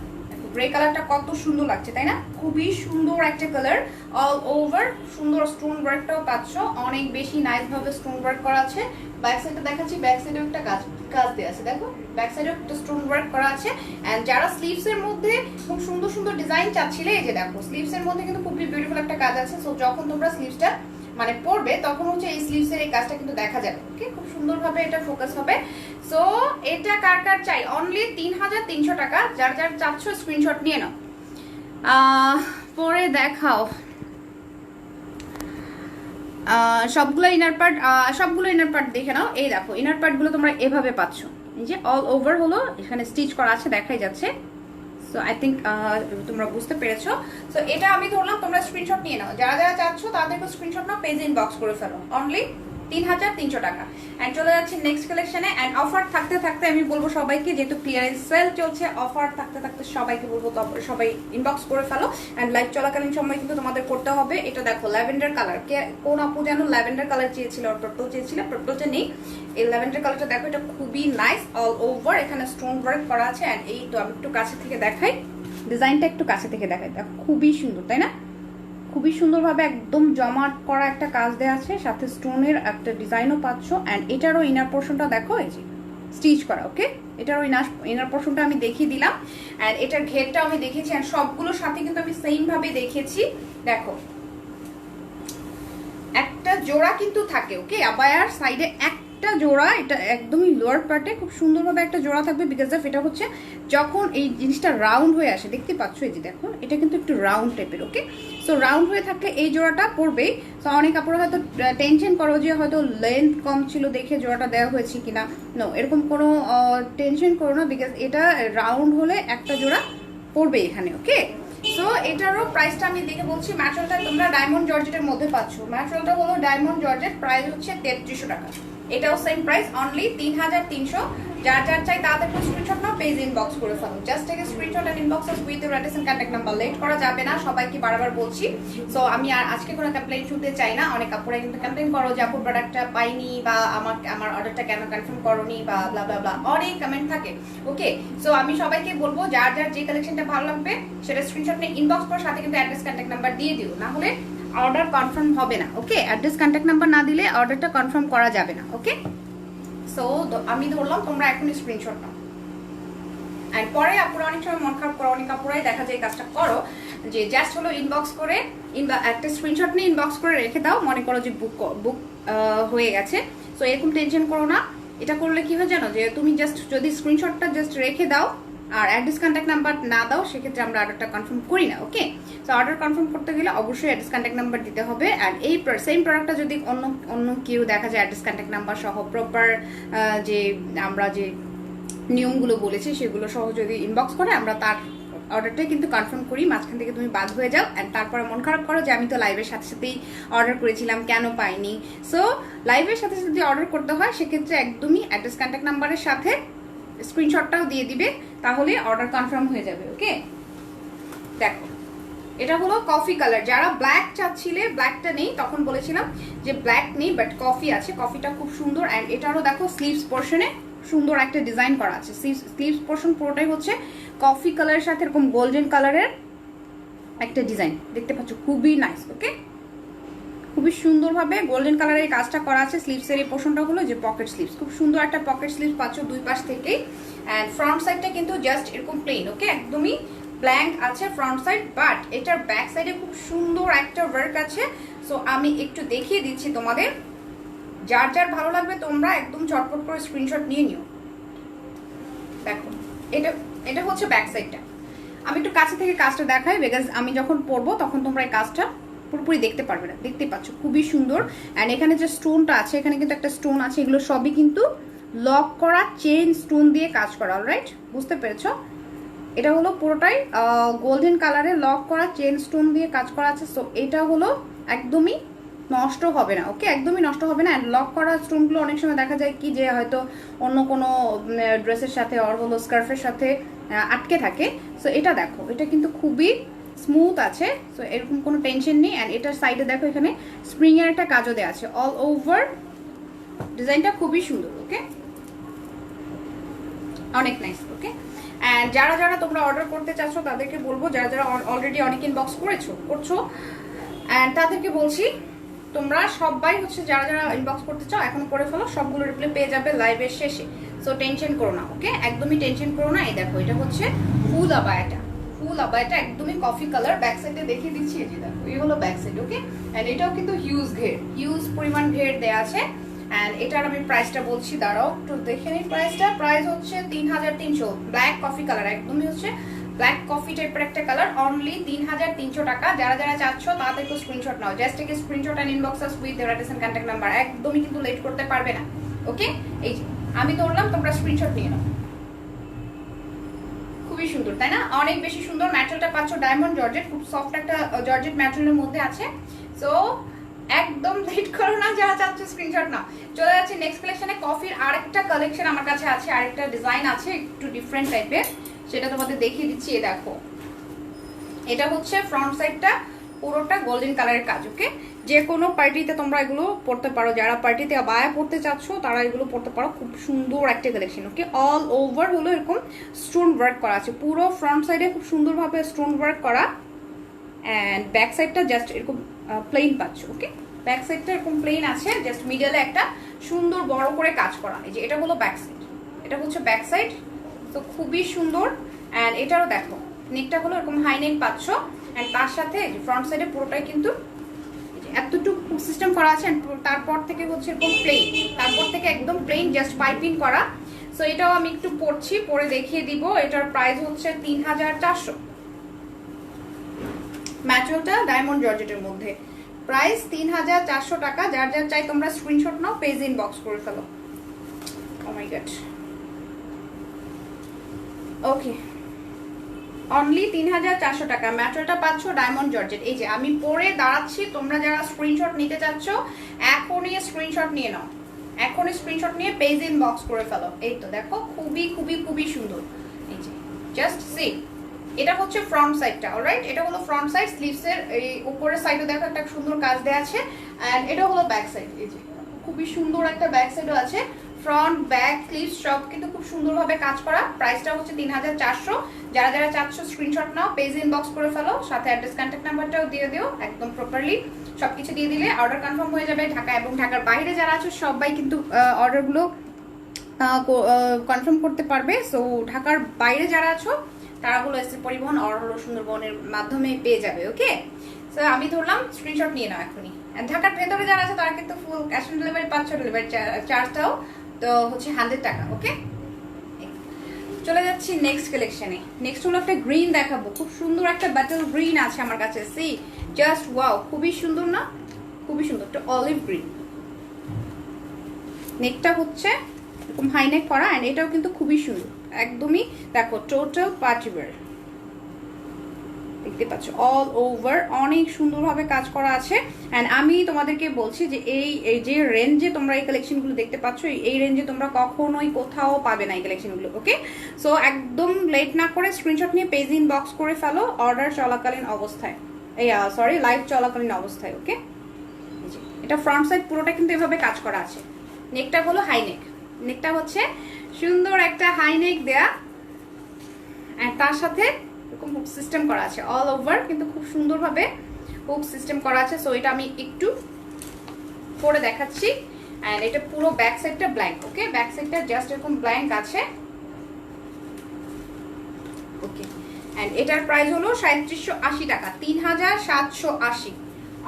গ্রে কালারটা কত সুন্দর লাগছে তাই না? খুবই সুন্দর একটা কালার, অল ওভার সুন্দর স্টোন ওয়ার্কটাও পাচ্ছ, অনেক বেশি নাইস ভাবে স্টোন ওয়ার্ক করা আছে। ব্যাক সাইডে দেখাচ্ছি, ব্যাক সাইডেও একটা কাজ দেওয়া আছে, দেখো ব্যাক সাইডেও একটা স্টোন ওয়ার্ক করা আছে। এন্ড যারা স্লিভস এর মধ্যে খুব সুন্দর সুন্দর ডিজাইন চাচ্ছিলে, এই যে দেখো স্লিভস এর মধ্যে কিন্তু খুবই বিউটিফুল একটা কাজ আছে। সো যখন তোমরা স্লিভসটা মানে পরবে তখন হচ্ছে এই স্লিভস এর এই কাজটা কিন্তু দেখা যাবে। ওকে, খুব সুন্দরভাবে এটা ফোকাস হবে। সো এটা কার কার চাই? অনলি 3300 টাকা। যার যার চাচ্ছ স্ক্রিনশট নিয়ে নাও। পরে দেখাও সবগুলো ইনার পার্ট দেখে নাও। এই দেখো ইনার পার্ট গুলো তোমরা এভাবে পাচ্ছ, এই যে অল ওভার হলো এখানে স্টিচ করা আছে, দেখাই যাচ্ছে। সো আই থিঙ্ক তোমরা বুঝতে পেরেছো। সো এটা আমি ধরলাম, তোমরা স্ক্রিনশট নিয়ে নাও, যারা যারা চাচ্ছ তাদেরকে স্ক্রিনশট নাও, পেজে ইনবক্স করে ফেলো। অনলি 3300 টাকা। অ্যান্ড চলে যাচ্ছি নেক্সট কালেকশনে। অ্যান্ড অফার থাকতে থাকতে আমি বলবো সবাইকে, যেহেতু ক্লিয়ারেন্স সেল চলছে, অফার থাকতে থাকতে সবাইকে বলবো সবাই ইনবক্স করে ফেলো। অ্যান্ড লাইভ চলাকালীন সময় কিন্তু তোমাদের করতে হবে। এটা দেখো ল্যাভেন্ডার কালার, কোন আপু যেন ল্যাভেন্ডার কালার চেয়েছিল, টোটাল চেয়েছিল, টোটালটা নেই। এই ল্যাভেন্ডার কালারটা দেখো, এটা খুবই নাইস, অল ওভার এখানে স্টোন ওয়ার্ক করা আছে। অ্যান্ড এই তো আমি একটু কাছে থেকে দেখাই, ডিজাইনটা একটু কাছে থেকে দেখাই, দেখো খুবই সুন্দর তাই না? খুবই সুন্দরভাবে একদম জমাট করা একটা কাজ দেওয়া আছে, সাথে স্টোনের একটা ডিজাইনও পাচ্ছ। অ্যান্ড এটারও ইনার পোর্শনটা দেখো, এই যে স্টিচ করা। ওকে, এটারও ইনার পোর্শনটা আমি দেখিয়ে দিলাম। অ্যান্ড এটার ঘেরটাও আমি দেখেছি, অ্যান্ড সবগুলোর সাথে কিন্তু আমি সেম ভাবে দেখেছি। দেখো একটা জোড়া কিন্তু থাকে, ওকে আবায়ার সাইডে একটা জোড়া, এটা একদমই লোয়ার পার্টে খুব সুন্দরভাবে একটা জোড়া থাকবে, বিকজ অফ এটা হচ্ছে যখন এই জিনিসটা রাউন্ড হয়ে আসে, দেখতে পাচ্ছ এই যে দেখো এটা কিন্তু একটু রাউন্ড টাইপের। ওকে, সো রাউন্ড হয়ে থাকলে এই জোড়াটা পড়বেই। সো অনেক কাপড় হয়তো টেনশন করো যে হয়তো লেন্থ কম ছিল দেখে জোড়াটা দেওয়া হয়েছে কিনা, নো এরকম কোনো টেনশন করো না, বিকজ এটা রাউন্ড হলে একটা জোড়া পড়বে এখানে। ওকে, সো এটারও প্রাইসটা আমি দেখে বলছি। ম্যাটেরিয়ালটা তোমরা ডায়মন্ড জর্জেটের মধ্যে পাচ্ছ, ম্যাটেরিয়ালটা হলো ডায়মন্ড জর্জেট, প্রাইস হচ্ছে 3300 টাকা। এটাও সেম প্রাইস, অনলি 3300। যার যার চাই তাদেরকে স্ক্রিনশট নাও, পেজ ইনবক্স করে ফেলো। Just take screenshot and inbox us with your address and contact number. Late করা যাবে না, সবাইকে বারবার বলছি। সো আমি আর আজকে কোনো কমপ্লেইন শুনতে চাই না। অনেক আপুরা কিন্তু কমপ্লেইন করো যে আপুর প্রোডাক্টটা পাইনি, বা আমার অর্ডারটা কেন কনফার্ম করোনি, বা ব্লা ব্লা ব্লা, অনেক কমেন্ট থাকে। ওকে, সো আমি সবাইকে বলবো যার যার যে কালেকশনটা ভালো লাগবে সেটা স্ক্রিনশট নিয়ে ইনবক্স করার সাথে কিন্তু অ্যাড্রেস কন্টাক্ট নাম্বার দিয়ে দিও, না হলে অর্ডার কনফার্ম হবে না। ওকে, অ্যাড্রেস কন্টাক্ট নাম্বার না দিলে অর্ডারটা কনফার্ম করা যাবে না। ওকে, সো আমি ধরলাম, তোমরা এখন স্ক্রিনশট নাও। আর পরে আপুরা অনেক সময় মন খারাপ করো, অনেক আপুরাই দেখা যায় কাজটা করো যে জাস্ট হলো ইনবক্স করে একটা স্ক্রিনশট নিয়ে ইনবক্স করে রেখে দাও, মনে করো যে বুক হয়ে গেছে। সো এরকম টেনশন করো না। এটা করলে কি হয় জানো, যে তুমি জাস্ট যদি স্ক্রিনশটটা জাস্ট রেখে দাও, আর অ্যাড্রেস কন্ট্যাক্ট নাম্বার না দাও সেক্ষেত্রে আমরা অর্ডারটা কনফার্ম করি না। ওকে, তো অর্ডার কনফার্ম করতে গেলে অবশ্যই অ্যাড্রেস কন্ট্যাক্ট নাম্বার দিতে হবে। আর এই সেম প্রোডাক্টটা যদি অন্য অন্য কেউ দেখা যায় অ্যাড্রেস কন্ট্যাক্ট নাম্বার সহ প্রপার যে আমরা যে নিয়মগুলো বলেছি সেগুলো সহ যদি ইনবক্স করে, আমরা তার অর্ডারটাই কিন্তু কনফার্ম করি। মাঝখান থেকে তুমি বাদ হয়ে যাও অ্যান্ড তারপরে মন খারাপ করো যে আমি তো লাইভের সাথে সাথেই অর্ডার করেছিলাম, কেন পাইনি। সো লাইভের সাথে সাথে যদি অর্ডার করতে হয় সেক্ষেত্রে একদমই অ্যাড্রেস কন্ট্যাক্ট নাম্বারের সাথে স্ক্রিনশটটাও দিয়ে দিবে, তাহলে অর্ডার কনফার্ম হয়ে যাবে। ওকে, দেখো এটা হলো কফি কালার। যারা ব্ল্যাক চাচ্ছিলে, ব্ল্যাকটা নেই, তখন বলেছিলাম যে ব্ল্যাক নেই বাট কফি আছে। কফিটা খুব সুন্দর অ্যান্ড এটারও দেখো স্লিভস পোর্শনে সুন্দর একটা ডিজাইন করা আছে। স্লিভস পোর্শন পুরোটাই হচ্ছে কফি কালারের সাথে এরকম গোল্ডেন কালারের একটা ডিজাইন দেখতে পাচ্ছ, খুবই নাইস। ওকে, খুবই সুন্দরভাবে গোল্ডেন কালারের কাজটা করা আছে। স্লিভসের এই পোর্শনটা হলো যে পকেট স্লিভস, খুব সুন্দর একটা পকেট স্লিভস পাচ্ছ দুই পাশ থেকেই। অ্যান্ড ফ্রন্ট সাইডটা কিন্তু জাস্ট এরকম প্লেন। ওকে, একদমই ব্ল্যাঙ্ক আছে ফ্রন্ট সাইড, বাট এটার ব্যাক সাইডে খুব সুন্দর একটা ওয়ার্ক আছে। সো আমি একটু দেখিয়ে দিচ্ছি তোমাদের, যার যার ভালো লাগবে তোমরা একদম চটপট করে স্ক্রিনশট নিয়ে নিও। দেখো এটা এটা হচ্ছে ব্যাক সাইডটা। আমি একটু কাছে থেকে কাজটা দেখাই, বিকজ আমি যখন পরবো তখন তোমরা এই কাজটা পুরোপুরি দেখতে পারবে না। দেখতে পাচ্ছ খুবই সুন্দর। অ্যান্ড এখানে যে স্টোনটা আছে, এখানে কিন্তু একটা স্টোন আছে, এগুলো সবই কিন্তু লক করা চেইন স্টোন দিয়ে কাজ করা। অলরাইট, বুঝতে পেরেছ? এটা হলো পুরোটাই গোল্ডেন কালারে লক করা চেইন স্টোন দিয়ে কাজ করা আছে। সো এটা হলো একদমই নষ্ট হবে না। ওকে, একদমই নষ্ট হবে না। অ্যান্ড লক করা স্টোনগুলো অনেক সময় দেখা যায় কি যে হয়তো অন্য কোনো ড্রেসের সাথে আর হলো স্কার্ফের সাথে আটকে থাকে। সো এটা দেখো, এটা কিন্তু খুবই স্মুথ আছে। সো এরকম কোনো টেনশন নেই। অ্যান্ড এটার সাইডে দেখো এখানে স্প্রিং এর একটা কাজও দেওয়া আছে। অল ওভার ডিজাইনটা খুবই সুন্দর। ওকে, অনেক নাইস। ওকে, অ্যান্ড যারা যারা তোমরা অর্ডার করতে চাচ্ছ তাদেরকে বলবো, যারা যারা অলরেডি অনেক ইনবক্স করছো অ্যান্ড তাদেরকে বলছি তোমরা সবাই হচ্ছে যারা যারা ইনবক্স করতে চাও এখন করে ফেলো, সবগুলো রিপ্লাই পেয়ে যাবে লাইভের শেষে। সো টেনশন করো না। ওকে, একদমই টেনশন করো না। এই দেখো এটা হচ্ছে ফুল আবায়াটা একদমই কফি কালার। ব্যাক সাইডে দেখিয়ে দিচ্ছি, এই যে দেখো এই হলো ব্যাক সাইড। ওকে, এন্ড এটাও কিন্তু হিউজ পরিমাণ ঘের দেয়া আছে। এন্ড এটার আমি প্রাইসটা বলছি, দাঁড়াও একটু দেখে নিই প্রাইসটা। প্রাইস হচ্ছে 3300। ব্ল্যাক কফি কালার, একদমই হচ্ছে ব্ল্যাক কফি টাইপের একটা কালার। অনলি 3300 টাকা। যারা যারা চাচ্ছ তাদেরকে স্ক্রিনশট নাও, just take screenshot and inbox us with their address and contact number. একদমই কিন্তু লেট করতে পারবে না। ওকে, এই যে আমি ধরলাম, তোমরা স্ক্রিনশট নিয়ে নাও। খুবই সুন্দর, তাই না? অনেক বেশি সুন্দর। ম্যাটেরিয়ালটা পাচ্ছ ডায়মন্ড জর্জেট, খুব সফট একটা জর্জেট ম্যাটেরিয়ালের মধ্যে আছে। সো একদম লেট করো না, যারা চাচ্ছ স্ক্রিনশট নাও। চলে যাচ্ছে নেক্সট কালেকশনে। কফির আরেকটা কালেকশন আমার কাছে আছে, আরেকটা ডিজাইন আছে একটু ডিফারেন্ট টাইপের, সেটা তোমাদের দেখিয়ে দিচ্ছি। এই দেখো, এটা হচ্ছে ফ্রন্ট সাইডটা পুরোটা গোল্ডেন কালারের কাজ। ওকে, যে কোনো পার্টিতে তোমরা এগুলো পড়তে পারো। যারা পার্টিতে আবায়া পড়তে চাচ্ছ তারা এগুলো পড়তে পারো। খুব সুন্দর একটা কালেকশন। ওকে, অল ওভার হলো এরকম স্টোন ওয়ার্ক করা আছে। পুরো ফ্রন্ট সাইডে খুব সুন্দরভাবে স্টোন ওয়ার্ক করা, অ্যান্ড ব্যাক সাইডটা জাস্ট এরকম প্লেন পাচ্ছ। ওকে, ব্যাক সাইডটা এরকম প্লেন আছে, জাস্ট মিডলে একটা সুন্দর বড় করে কাজ করা। এই যে এটা হলো ব্যাক সাইড, এটা হচ্ছে ব্যাক সাইড। তো খুবই সুন্দর। অ্যান্ড এটারও দেখো নেকটা হলো এরকম হাই নেক পাচ্ছ। অ্যান্ড তার সাথে ফ্রন্ট সাইডে পুরোটাই কিন্তু এতটুকু সিস্টেম করা আছে। তারপর থেকে হচ্ছে এরকম প্লেন, তারপর থেকে একদম প্লেন জাস্ট পাইপিং করা। সো এটাও আমি একটু পরছি, পরে দেখিয়ে দিব। এটার প্রাইস হচ্ছে 3400। ম্যাটেরিয়ালটা ডায়মন্ড জর্জেটের মধ্যে, প্রাইস 3400 টাকা। যার যার চাই তোমরা স্ক্রিনশট নাও, পেজ ইনবক্স করে ফেলো। ও মাই গড, ওকে, অনলি 3400 টাকা। ম্যাটেরিয়ালটা পাচ্ছ ডায়মন্ড জর্জেট। এই যে আমি পরে দাঁড়াচ্ছি, তোমরা যারা স্ক্রিনশট নিতে চাচ্ছ এখনই স্ক্রিনশট নিয়ে নাও, এখনই স্ক্রিনশট নিয়ে পেজ ইনবক্স করে ফেলো। এই তো দেখো, খুবই খুবই খুবই সুন্দর। এই যে জাস্ট সি, এটা হচ্ছে ফ্রন্ট সাইডটা। অলরাইট, এটা হলো ফ্রন্ট সাইড। স্লিভসের এই উপরের সাইডে দেখো একটা সুন্দর কাজ দেওয়া আছে। অ্যান্ড এটা হলো ব্যাক সাইড। এই যে খুবই সুন্দর একটা ব্যাক সাইডও আছে। ফ্রন্ট ব্যাক স্লিভস সব কিন্তু খুব সুন্দরভাবে কাজ করা। প্রাইসটা হচ্ছে 3400। যারা যারা চাচ্ছ স্ক্রিনশট নাও, পেজ ইনবক্স করে ফেলো, সাথে অ্যাড্রেস কন্ট্যাক্ট নাম্বারটাও দিয়ে দিও। একদম প্রপারলি সবকিছু দিয়ে দিলে অর্ডার কনফার্ম হয়ে যাবে। ঢাকা এবং ঢাকার বাইরে যারা আছো সবাই কিন্তু অর্ডারগুলো কনফার্ম করতে পারবে। সো ঢাকার বাইরে যারা আছো তারাগুলো এসে পরিবহন আর হলো সুন্দরবনের মাধ্যমে পেয়ে যাবে। ওকে, সো আমি ধরলাম স্ক্রিনশট নিয়ে নাও এখনই। ঢাকার ভেতরে যারা আছে তারা কিন্তু ফুল ক্যাশ অন ডেলিভারি পাচ্ছ। ডেলিভারি চার্জটাও তো হচ্ছে 100 টাকা। ওকে, চলে যাচ্ছি নেক্সট কালেকশনে। নেক্সট হলো একটা গ্রিন দেখাবো, খুব সুন্দর একটা বাটল গ্রিন আছে আমার কাছে। সি জাস্ট ওয়াও, খুবই সুন্দর না? খুবই সুন্দর একটা অলিভ গ্রিন। নেকটা হচ্ছে এরকম হাই নেক করা, এন্ড এটাও কিন্তু খুবই সুন্দর, একদমই দেখো টোটাল পার্টি ওয়্যার। দেখতে পাচ্ছ অল ওভার অনেক সুন্দরভাবে কাজ করা আছে। অ্যান্ড আমি তোমাদেরকে বলছি যে এই যে রেঞ্জে তোমরা এই কালেকশনগুলো দেখতে পাচ্ছ, এই রেঞ্জে তোমরা কখনোই কোথাও পাবে না এই কালেকশনগুলো। ওকে, সো একদম লেট না করে স্ক্রিনশট নিয়ে পেজ ইনবক্স করে ফেলো অর্ডার চলাকালীন অবস্থায়, এই সরি লাইভ চলাকালীন অবস্থায়। ওকে, এটা ফ্রন্ট সাইড পুরোটা কিন্তু এভাবে কাজ করা আছে। নেকটা হলো হাই নেক, নেকটা হচ্ছে সুন্দর একটা হাই নেক দেয়া, অ্যান্ড তার সাথে এরকম হুক সিস্টেম করা আছে অল ওভার, কিন্তু খুব সুন্দরভাবে হুক সিস্টেম করা আছে। সো এটা আমি একটু পরে দেখাচ্ছি। অ্যান্ড এটা পুরো ব্যাক সাইডটা ব্ল্যাঙ্ক। ওকে, ব্যাক সাইডটা জাস্ট এরকম ব্ল্যাঙ্ক আছে। ওকে, অ্যান্ড এটার প্রাইস হলো 3780 টাকা, 3780,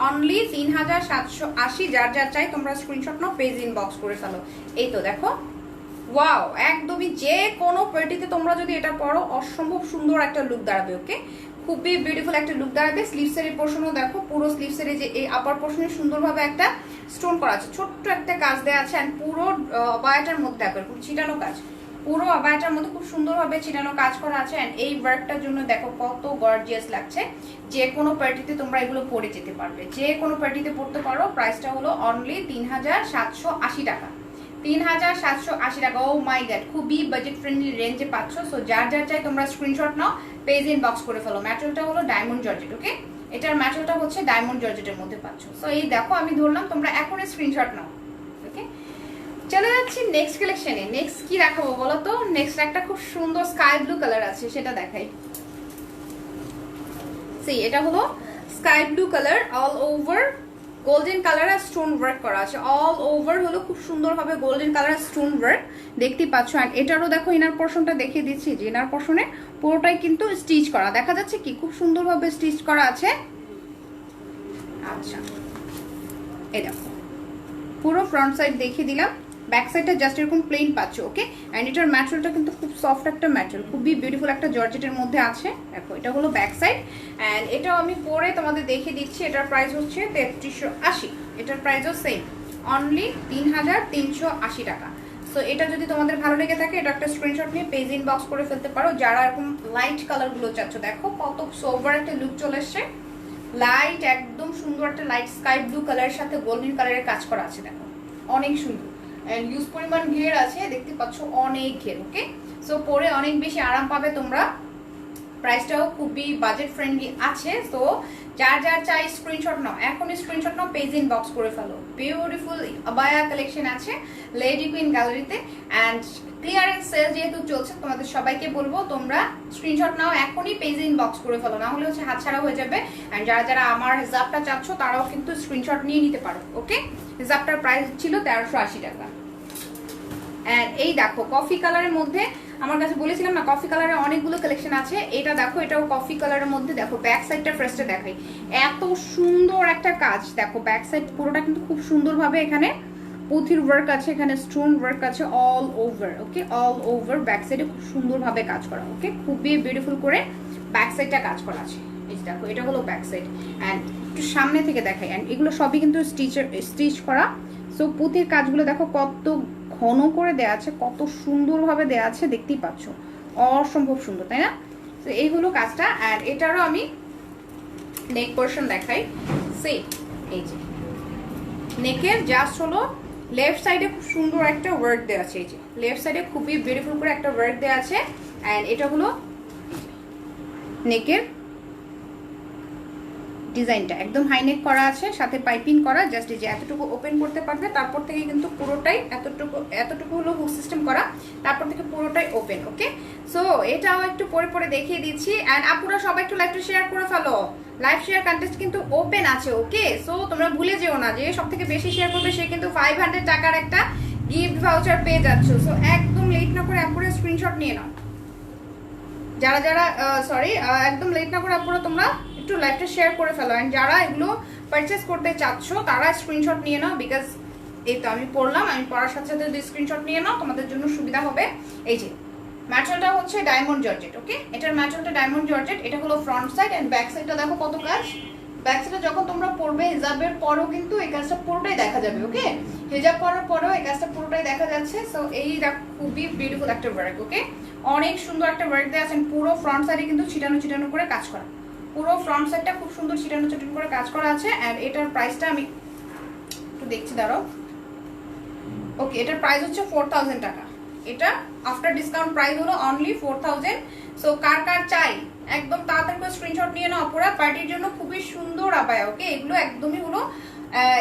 অনলি 3780। যার যার চাই তোমরা স্ক্রিনশট নাও, পেজ ইনবক্স করে ফেলো। এই তো দেখো, ওয়াও, একদমই যে কোনো পার্টিতে তোমরা যদি এটা পরো অসম্ভব সুন্দর একটা লুক দাঁড়াবে। ওকে, খুবই বিউটিফুল একটা লুক দাঁড়াবে। স্লিভসের এই পোর্শনও দেখো, পুরো স্লিভসের যে এই আপার পোর্শনে সুন্দরভাবে একটা স্টোন করা আছে, ছোট্ট একটা কাজ দেওয়া আছে। অ্যান্ড পুরো অবায়াটার মধ্যে দেখো এরকম ছিটানো কাজ, পুরো অবায়াটার মধ্যে খুব সুন্দরভাবে ছিটানো কাজ করা আছে। অ্যান্ড এই ওয়ার্কটার জন্য দেখো কত গর্জিয়াস লাগছে। যে কোনো পার্টিতে তোমরা এগুলো পরে যেতে পারবে, যে কোনো পার্টিতে পরতে পারো। প্রাইসটা হলো অনলি 3780 টাকা, 3780 টাকা। ও মাই গড, খুবই বাজেট ফ্রেন্ডলি রেঞ্জে পাচ্ছ। সো যার যার চাই তোমরা স্ক্রিনশট নাও, পেজ ইনবক্স করে ফেলো। ম্যাটেরিয়ালটা হলো ডায়মন্ড জর্জেট। ওকে, এটার ম্যাটেরিয়ালটা হচ্ছে ডায়মন্ড জর্জেটের মধ্যে পাচ্ছ। সো এই দেখো আমি ধরলাম, তোমরা এখনই স্ক্রিনশট নাও। ওকে, চলে যাচ্ছি নেক্সট কালেকশনে। নেক্সট কি দেখাবো বলো তো? নেক্সট একটা খুব সুন্দর স্কাই ব্লু কালার আছে, সেটা দেখাই। সি এটা হলো sky blue colour, all over golden কালারের স্টোন ওয়ার্ক করা আছে। অল ওভার হলো খুব সুন্দরভাবে গোল্ডেন কালারের স্টোন ওয়ার্ক দেখতে পাচ্ছ। আর এটারও দেখো ইনার পোর্শনটা দেখিয়ে দিচ্ছি, যে ইনার পোর্শনে পুরোটাই কিন্তু স্টিচ করা, দেখা যাচ্ছে কি খুব সুন্দরভাবে স্টিচ করা আছে। আচ্ছা, এই দেখো পুরো ফ্রন্ট সাইড দেখিয়ে দিলাম, ব্যাক সাইডটা জাস্ট এরকম প্লেন পাচ্ছ। ওকে, অ্যান্ড এটার ম্যাটেরিয়ালটা কিন্তু খুব সফট একটা ম্যাটেরিয়াল, খুবই বিউটিফুল একটা জর্জেটের মধ্যে আছে। দেখো এটা হলো ব্যাক সাইড, অ্যান্ড এটাও আমি পরে তোমাদের দেখিয়ে দিচ্ছি। এটার প্রাইস হচ্ছে 3380, এটার প্রাইসও সেম, অনলি 3380 টাকা। সো এটা যদি তোমাদের ভালো লেগে থাকে, এটা একটা স্ক্রিনশট নিয়ে পেজ ইনবক্স করে ফেলতে পারো। যারা এরকম লাইট কালারগুলো চাচ্ছ, দেখো কত সোবার একটা লুক চলে এসছে। লাইট একদম সুন্দর একটা লাইট স্কাই ব্লু কালারের সাথে গোল্ডেন কালারের কাজ করা আছে, দেখো অনেক সুন্দর। এন্ড ইউজ পরিমাণ ঘের আছে, দেখতে পাচ্ছ অনেক ঘের। ওকে, সো পরে অনেক বেশি আরাম পাবে তোমরা। প্রাইসটাও খুবই বাজেট ফ্রেন্ডলি আছে। সো যার যার চাই স্ক্রিনশট নাও, এখনই স্ক্রিনশট নাও, পেজ ইনবক্স করে ফেলো। বিউটিফুল আবায়া কালেকশন আছে লেডি কুইন গ্যালারিতে, অ্যান্ড ক্লিয়ারেন্স সেল যেহেতু চলছে, তোমাদের সবাইকে বলবো তোমরা স্ক্রিনশট নাও, এখনই পেজ ইনবক্স করে ফেলো, না হলে হচ্ছে হাতছাড়া হয়ে যাবে। অ্যান্ড যারা যারা আমার হিজাবটা চাচ্ছ তারাও কিন্তু স্ক্রিনশট নিয়ে নিতে পারো। ওকে, হিজাবটার প্রাইস ছিল 1380 টাকা। অ্যান্ড এই দেখো কফি কালারের মধ্যে, আমার কাছে বলেছিলাম না কফি কালারের অনেকগুলো কালেকশন আছে। এটা দেখো, এটাও কফি কালারের মধ্যে। দেখো ব্যাক সাইডটা ফার্স্টে দেখাই, এত সুন্দর একটা কাজ। দেখো ব্যাক সাইড পুরোটা কিন্তু খুব সুন্দরভাবে এখানে পুঁথির ওয়ার্ক আছে, এখানে স্টোন ওয়ার্ক আছে অল ওভার। ওকে, অল ওভার ব্যাক সাইডে খুব সুন্দরভাবে কাজ করা। ওকে, খুবই বিউটিফুল করে ব্যাক সাইডটা কাজ করা আছে। এই দেখো এটা হলো ব্যাক সাইড, অ্যান্ড একটু সামনে থেকে দেখাই। অ্যান্ড এগুলো সবই কিন্তু স্টিচ করা। সো পুঁথির কাজগুলো দেখো কত ঘন করে দেওয়া আছে, কত সুন্দরভাবে দেওয়া আছে, দেখতেই পাচ্ছ অসম্ভব সুন্দর, তাই না? তো এই হলো কাজটা। আর এটারও আমি নেক পোর্শন দেখাই। সেই এই যে নেকের জাস্ট হলো লেফট সাইডে খুব সুন্দর একটা ওয়ার্ক দেওয়া আছে। এই যে লেফট সাইডে খুবই বিউটিফুল করে একটা ওয়ার্ক দেওয়া আছে। অ্যান্ড এটা হলো নেকের ডিজাইনটা, একদম হাইনেক করা আছে, সাথে পাইপিং করা। জাস্ট এই যে এতটুকু ওপেন করতে পারবে, তারপর থেকে কিন্তু পুরোটাই এতটুকু হলো হুক সিস্টেম করা, তারপর থেকে পুরোটাই ওপেন। ওকে, সো এটাও একটু পরে পরে দেখিয়ে দিচ্ছি। অ্যান্ড আপুরা সবাই একটু লাইভটা শেয়ার করে ফেলো, লাইভ শেয়ার কন্টেস্ট কিন্তু ওপেন আছে। ওকে, সো তোমরা ভুলে যেও না, যে সব থেকে বেশি শেয়ার করবে সে কিন্তু 500 টাকার একটা গিফট ভাউচার পেয়ে যাচ্ছ। সো একদম লেট না করে আপুরা স্ক্রিনশট নিয়ে নাও। যারা যারা একদম লেট না করে আপুরা তোমরা একটু লাইভটা শেয়ার করে ফেলো। অ্যান্ড যারা এগুলো পারচেস করতে চাচ্ছ তারা স্ক্রিনশট নিয়ে নাও, বিকজ এই তো আমি পড়লাম, আমি পড়ার সাথে সাথে যদি স্ক্রিনশট নিয়ে নাও তোমাদের জন্য সুবিধা হবে। এই যে ম্যাটেরিয়ালটা হচ্ছে ডায়মন্ড জর্জেট। ওকে, এটার ম্যাটেরিয়ালটা ডায়মন্ড জর্জেট। এটা হলো ফ্রন্ট সাইড এন্ড ব্যাক সাইডটা দেখো কত কাজ। ব্যাক সাইডে যখন তোমরা পরবে হিজাবের পরও কিন্তু এই কাজটা পুরোটাই দেখা যাবে। ওকে, হিজাব পরার পরেও এই কাজটা পুরোটাই দেখা যাচ্ছে। সো এই খুবই বিউটিফুল একটা ওয়ার্ক। ওকে, অনেক সুন্দর একটা ওয়ার্ক দেওয়া আছে। পুরো ফ্রন্ট সাইডে কিন্তু ছিটানো ছিটানো করে কাজ করা, পুরো ফ্রন্ট সাইডটা খুব সুন্দর ছিটানো ছিটানো করে কাজ করা আছে। এন্ড এটার প্রাইসটা আমি একটু দেখছি, দাঁড়াও। ওকে, এটার প্রাইস হচ্ছে 4000 টাকা। এটা আফটার ডিসকাউন্ট প্রাইস হলো অনলি 4000। সো কার কার চাই একদম তাড়াতাড়ি করে স্ক্রিনশট নিয়ে নাও। পুরো পার্টির জন্য খুবই সুন্দর আবায়া। ওকে, এগুলো একদমই হলো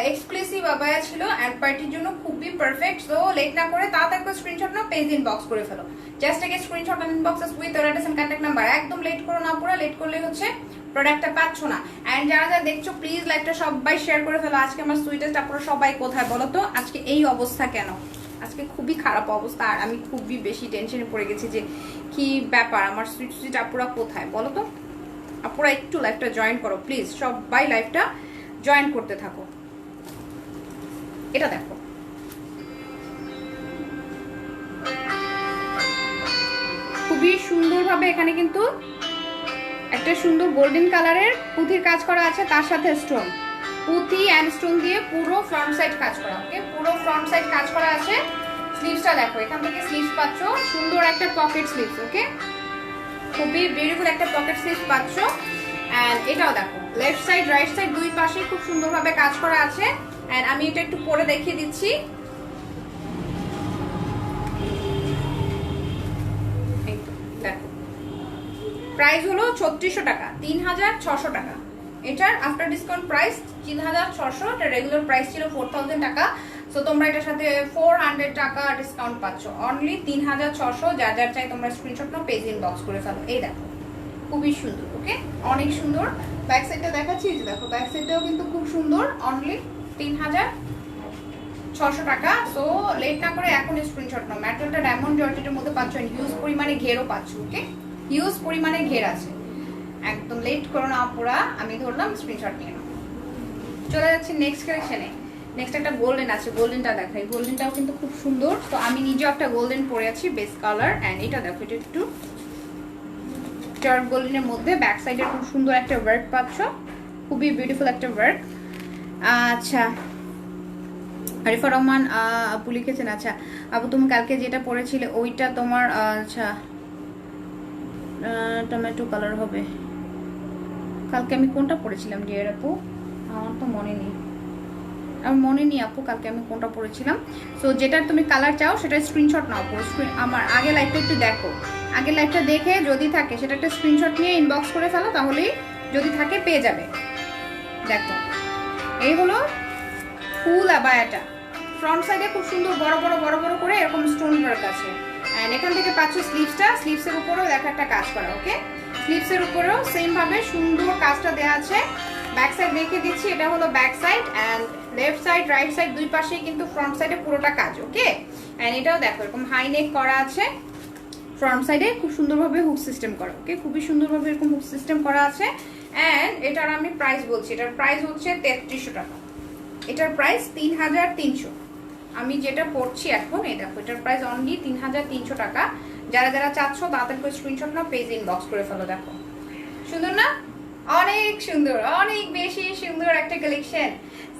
এক্সক্লুসিভ আবায়া ছিল এন্ড পার্টির জন্য খুবই পারফেক্ট। সো লেট না করে তাড়াতাড়ি করে স্ক্রিনশট নাও, পেজ ইনবক্স করে ফেলো। Just take screenshot and inbox us with your address and contact number. একদম লেট করো না, পুরো লেট করলে হচ্ছে প্রোডাক্টটা পাচ্ছ না। এন্ড যারা যারা দেখছো প্লিজ লাইভটা সবাই শেয়ার করে ফেলো। আজকে আমার সুইটেস্ট আপনারা সবাই কোথায় বলো তো? আজকে এই অবস্থা কেন? আজকে খুবই খারাপ অবস্থা আর আমি খুবই বেশি টেনশনে পড়ে গেছি যে কি ব্যাপার, আমার সুইট সুইট আপুরা কোথায় বলো তো? আপুরা একটু লাইভটা জয়েন করো প্লিজ, সবাই লাইভটা জয়েন করতে থাকো। এটা দেখো, খুবই সুন্দরভাবে এখানে কিন্তু একটা সুন্দর গোল্ডেন কালারের পুঁথির কাজ করা আছে, তার সাথে স্টোন, পুঁথি এন্ড স্টোন দিয়ে পুরো ফ্রন্ট সাইড কাজ করা। ওকে, পুরো ফ্রন্ট সাইড কাজ করা আছে। স্লিভসটা দেখো, এখান থেকে স্লিভস পাচ্ছ, সুন্দর একটা পকেট স্লিভস। ওকে, খুবই বিউটিফুল একটা পকেট স্লিভস পাচ্ছ। এন্ড এটাও দেখো, লেফট সাইড রাইট সাইড দুই পাশে খুব সুন্দরভাবে কাজ করা আছে। এন্ড আমি এটা একটু পরে দেখিয়ে দিচ্ছি। দেখো, প্রাইস হলো 3600 টাকা, 3600 টাকা। এটার আফটার ডিসকাউন্ট প্রাইস 3600। এটা রেগুলার প্রাইস ছিল 4000 টাকা। সো তোমরা এটার সাথে 400 টাকা ডিসকাউন্ট পাচ্ছ, অনলি 3600। যার যার চাই তোমরা স্ক্রিনশট নাও, পেজ ইনবক্স করে ফেলো। এই দেখো, খুবই সুন্দর। ওকে, অনেক সুন্দর। ব্যাক সাইডটা দেখাচ্ছি, যে দেখো ব্যাক সাইডটাও কিন্তু খুব সুন্দর, অনলি 3600 টাকা। সো লেট না করে এখন স্ক্রিনশট নাও। ম্যাটেরিয়ালটা ডায়মন্ড জর্জেটের মধ্যে পাচ্ছ, হিউজ পরিমাণে ঘেরও পাচ্ছ। ওকে, হিউজ পরিমাণে ঘের আছে। একদম লেট করো না আপুরা, আমি ধরলাম, স্ক্রিনশট নিয়ে নাও। চলে যাচ্ছি নেক্সট কালেকশনে। নেক্সট একটা গোল্ডেন আছে, গোল্ডেনটা দেখাই। গোল্ডেনটাও কিন্তু খুব সুন্দর। তো আমি নিজেও একটা গোল্ডেন পরে আছি, বেস কালার। এন্ড এটা দেখো, এটা একটু ডার্ক গোল্ডেনের মধ্যে ব্যাক সাইডে খুব সুন্দর একটা ওয়ার্ক পাচ্ছ, খুবই বিউটিফুল একটা ওয়ার্ক। আচ্ছা, আরিফা রহমান আপু লিখেছেন, আচ্ছা আপু তুমি কালকে যেটা পরেছিলে ওইটা তোমার, আচ্ছা টমেটো কালার হবে। কালকে আমি কোনটা পরেছিলাম ডিয়ার আপু? আমার তো মনে নেই, আমার মনে নেই আপু কালকে আমি কোনটা পরেছিলাম। সো যেটা তুমি কালার চাও সেটা স্ক্রিনশট নাও। আমার আগে লাইভটা একটু দেখো, আগে লাইভটা দেখে যদি থাকে সেটা একটা স্ক্রিনশট নিয়ে ইনবক্স করে ফেলো, তাহলেই যদি থাকে পেয়ে যাবে। দেখো, এই হলো ফুল আবায়াটা। ফ্রন্ট সাইডে খুব সুন্দর বড় বড় বড় বড় করে এরকম স্টোন ওয়ার্ক আছে। এন্ড এখান থেকে পাচ্ছ স্লিভসটা, স্লিভসের উপরেও দেখা একটা কাজ করা। ওকে, স্লিভসের উপরেও সেম ভাবে সুন্দর কাজটা দেওয়া আছে। ব্যাক সাইড দেখিয়ে দিচ্ছি, এটা হলো back side. And left side right side দুই পাশেই কিন্তু ফ্রন্ট সাইডে পুরোটা কাজ। ওকে, এন্ড এটাও দেখো এরকম হাই নেক করা আছে। ফ্রন্ট সাইডে খুব সুন্দরভাবে হুক সিস্টেম করা। ওকে, খুবই সুন্দরভাবে এরকম হুক সিস্টেম করা আছে। এন্ড এটার আমি প্রাইস বলছি, এটার প্রাইস হচ্ছে 3300 টাকা। এটার প্রাইস 3300। আমি যেটা পড়ছি এখন, এই দেখো, এটার প্রাইস অনলি 3300 টাকা। যারা যারা চাচ্ছ তাড়াতাড়ি করে স্ক্রিনশট নাও, পেজ ইনবক্স করে ফেলো। দেখো, সুন্দর না? অনেক সুন্দর, অনেক বেশি সুন্দর একটা কালেকশন।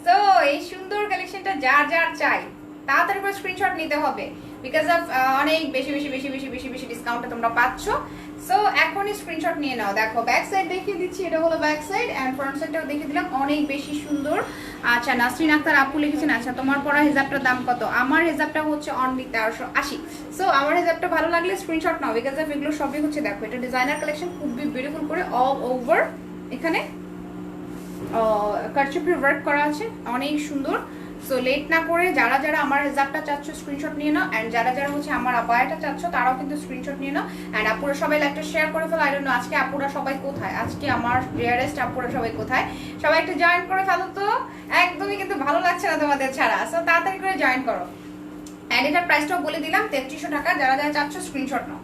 সো এই সুন্দর কালেকশনটা যার যার চাই তাড়াতাড়ি করে স্ক্রিনশট নিতে হবে, বিকজ অফ অনেক বেশি বেশি বেশি বেশি বেশি বেশি ডিসকাউন্টে তোমরা পাচ্ছ। সো এখনই স্ক্রিনশট নিয়ে নাও। দেখো, ব্যাক সাইড দেখিয়ে দিচ্ছি, এটা হলো ব্যাক সাইড। এন্ড ফ্রন্ট সাইডটাও দেখিয়ে দিলাম, অনেক বেশি সুন্দর। আচ্ছা, নাসরিন আক্তার আপু লিখেছেন, আচ্ছা তোমার পরা হিজাবটার দাম কত? আমার হিজাবটা হচ্ছে অনলি 1380। সো আমার হিজাবটা ভালো লাগলে স্ক্রিনশট নাও, বিকজ অফ এগুলো সবই হচ্ছে, দেখো এটা ডিজাইনার কালেকশন, খুবই বিউটিফুল করে অল ওভার এখানে কারচুপির ওয়ার্ক করা আছে, অনেক সুন্দর। সো লেট না করে যারা যারা আমার হিজাবটা চাচ্ছ স্ক্রিনশট নিয়ে নাও। এন্ড যারা যারা হচ্ছে আমার আবায়াটা চাচ্ছ তারাও কিন্তু স্ক্রিনশট নিয়ে নাও। এন্ড আপুরা সবাই লাইভটা শেয়ার করে ফেলো। আই ডোন্ট নো আজকে আপুরা সবাই কোথায়, আজকে আমার রিয়ারেস্ট আপুরা সবাই কোথায়? সবাই একটু জয়েন করে ফেলো তো, একদমই কিন্তু ভালো লাগছে না তোমাদের ছাড়া। সো তাড়াতাড়ি করে জয়েন করো। এন্ড এটার প্রাইসটাও বলে দিলাম, 3300 টাকা। যারা যারা চাচ্ছ স্ক্রিনশট নাও,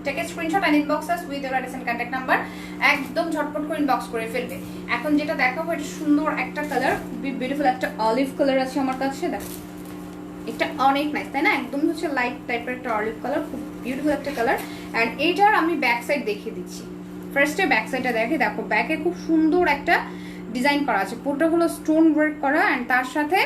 take a screenshot and inbox us with your address and contact number. একদম ঝটপট করে ইনবক্স করে ফেলবে। এখন যেটা দেখাবো, এটা সুন্দর একটা কালার, খুবই বিউটিফুল একটা অলিভ কালার আছে আমার কাছে। দেখো, এটা অনেক নাইস তাই না, একদম হচ্ছে লাইট টাইপের একটা অলিভ কালার, খুব বিউটিফুল একটা কালার। অ্যান্ড এইটার আমি ব্যাক সাইড দেখিয়ে দিচ্ছি। ফার্স্টে ব্যাক সাইডটা দেখো ব্যাকে খুব সুন্দর একটা ডিজাইন করা আছে, পুরোটা হলো স্টোন ওয়ার্ক করা অ্যান্ড তার সাথে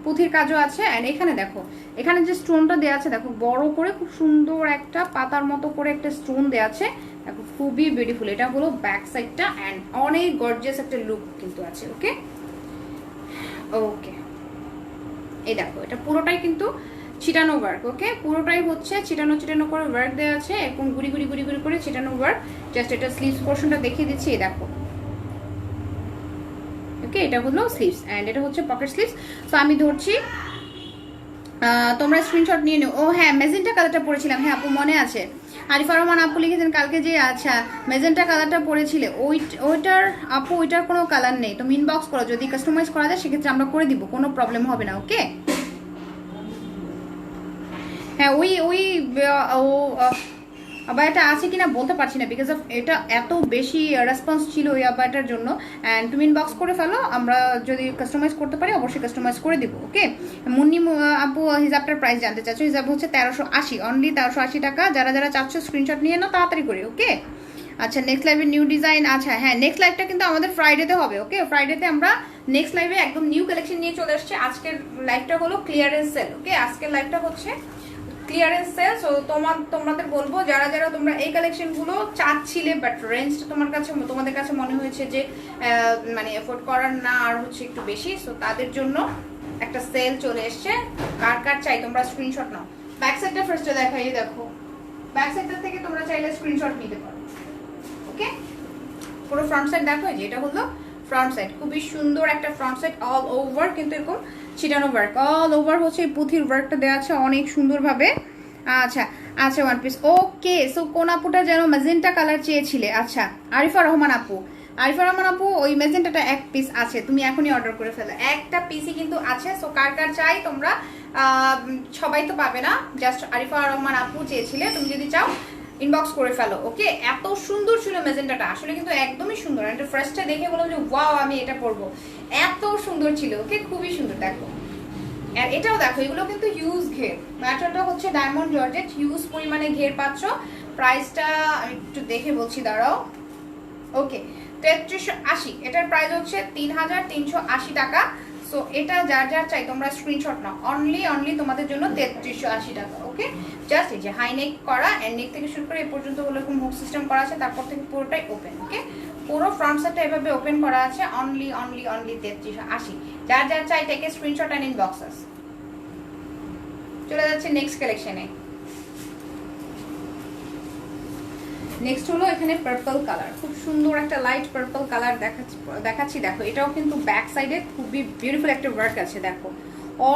পুঁথির কাজও আছে। অ্যান্ড এখানে দেখো, এখানে যে স্টোনটা দেওয়া আছে দেখো, বড় করে খুব সুন্দর একটা পাতার মতো করে একটা স্টোন দেওয়া আছে, দেখো খুবই বিউটিফুল। এটা হলো ব্যাক সাইডটা অ্যান্ড অনেক গর্জিয়াস একটা লুক কিন্তু আছে। ওকে ওকে, এই দেখো এটা পুরোটাই কিন্তু ছিটানো ওয়ার্ক। ওকে, পুরোটাই হচ্ছে ছিটানো ছিটানো করে ওয়ার্ক দেওয়া আছে, এরকম গুড়ি গুড়ি গুড়ি গুড়ি করে ছিটানো ওয়ার্ক। জাস্ট এটা স্লিভস পোর্শনটা দেখিয়ে দিচ্ছি, এই দেখো। ওকে, এটা হলো স্লিভস অ্যান্ড এটা হচ্ছে পকেট স্লিভস। সো আমি ধরছি, তোমরা স্ক্রিনশট নিয়ে নিও। ও হ্যাঁ, মেজেন্টা কালারটা পরেছিলাম, হ্যাঁ আপু মনে আছে। আরিফা রহমান আপু লিখেছেন কালকে যে, আচ্ছা মেজেন্টা কালারটা পরেছিলে, ওইটার আপু ওইটার কোনো কালার নেই, তুমি ইনবক্স করো, যদি কাস্টমাইজ করা যায় সেক্ষেত্রে আমরা করে দিব, কোনো প্রবলেম হবে না। ওকে হ্যাঁ, ওই আবায়াটা আছে কিনা বলতে পারছি না, বিকজ অফ এটা এত বেশি রেসপন্স ছিল ওই আবায়াটার জন্য। অ্যান্ড তুমি ইনবক্স করে ফেলো, আমরা যদি কাস্টমাইজ করতে পারি অবশ্যই কাস্টমাইজ করে দিব। ওকে, মুন্নি আপু হিজাবটার প্রাইস জানতে চাচ্ছ, হিজাব হচ্ছে 1380, অনলি 1380 টাকা। যারা যারা চাচ্ছ স্ক্রিনশট নিয়ে নাও তাড়াতাড়ি করে। ওকে আচ্ছা, নেক্সট লাইভে নিউ ডিজাইন। আচ্ছা হ্যাঁ, নেক্সট লাইভটা কিন্তু আমাদের ফ্রাইডেতে হবে। ওকে, ফ্রাইডেতে আমরা নেক্সট লাইভে একদম নিউ কালেকশন নিয়ে চলে আসছে। আজকের লাইভটা হলো ক্লিয়ারেন্স সেল। ওকে, আজকের লাইভটা হচ্ছে ক্লিয়ারেন্স সেল। সো তোমাদের বলবো, যারা যারা তোমরা এই কালেকশনগুলো চাচ্ছিলে বাট রেঞ্জটা তোমাদের কাছে মনে হয়েছে যে মানে এফোর্ড করার না, আর হচ্ছে একটু বেশি, সো তাদের জন্য একটা সেল চলে এসছে। কার কার চাই তোমরা স্ক্রিনশট নাও। ব্যাক সাইডটা ফার্স্টে দেখাই, দেখো ব্যাক সাইডটা থেকে তোমরা চাইলে স্ক্রিনশট নিতে পারো। ওকে, পুরো ফ্রন্ট সাইড দেখো, যে এটা হলো ফ্রন্ট সাইড, খুবই সুন্দর একটা ফ্রন্ট সাইড, অল ওভার কিন্তু এরকম ছিটানো ওয়ার্ক, অল ওভার হচ্ছে এই পুঁথির ওয়ার্কটা দেওয়া আছে অনেক সুন্দরভাবে। আচ্ছা আচ্ছা, ওয়ান পিস। ওকে, সো কোন আপুটা যেন ম্যাজেন্টা কালার চেয়েছিলে? আচ্ছা আরিফা রহমান আপু, আরিফা রহমান আপু ওই ম্যাজেন্টাটা এক পিস আছে, তুমি এখনই অর্ডার করে ফেলো, একটা পিসই কিন্তু আছে। সো কার কার চাই তোমরা, সবাই তো পাবে না, জাস্ট আরিফা রহমান আপু চেয়েছিলে, তুমি যদি চাও ইনবক্স করে ফেলো। ওকে, এত সুন্দর ছিল ম্যাজেন্টাটা, আসলে কিন্তু একদমই সুন্দর। একটা ফার্স্টে দেখে বললাম যে ওয়াও আমি এটা পরবো, এত সুন্দর ছিল। ওকে, খুবই সুন্দর। দেখো, আর এটাও দেখো, এগুলো কিন্তু হিউজ ঘের, ম্যাটেরিয়ালটা হচ্ছে ডায়মন্ড জর্জেট, হিউজ পরিমাণে ঘের পাচ্ছ। প্রাইসটা আমি একটু দেখে বলছি, দাঁড়াও। ওকে, 3380, এটার প্রাইস হচ্ছে 3380 টাকা। সো এটা যার যার চাই তোমরা স্ক্রিনশট নাও, অনলি তোমাদের জন্য 3380 টাকা। ওকে, জাস্ট এই যে হাই নেক করা, এন্ড নেক থেকে শুরু করে এই পর্যন্ত হলো এরকম হুক সিস্টেম করা আছে, তারপর থেকে পুরোটাই ওপেন। ওকে, পুরো ফ্রন্ট সাইডটা এভাবে ওপেন করা আছে, অনলি 3380। যার যার চাই take a screenshot and inbox us. চলে যাচ্ছে নেক্সট কালেকশনে। নেক্সট হলো এখানে পার্পল কালার, খুব সুন্দর একটা লাইট পার্পল কালার দেখাচ্ছি। দেখো, এটাও কিন্তু ব্যাক সাইডে খুবই বিউটিফুল একটা ওয়ার্ক আছে, দেখো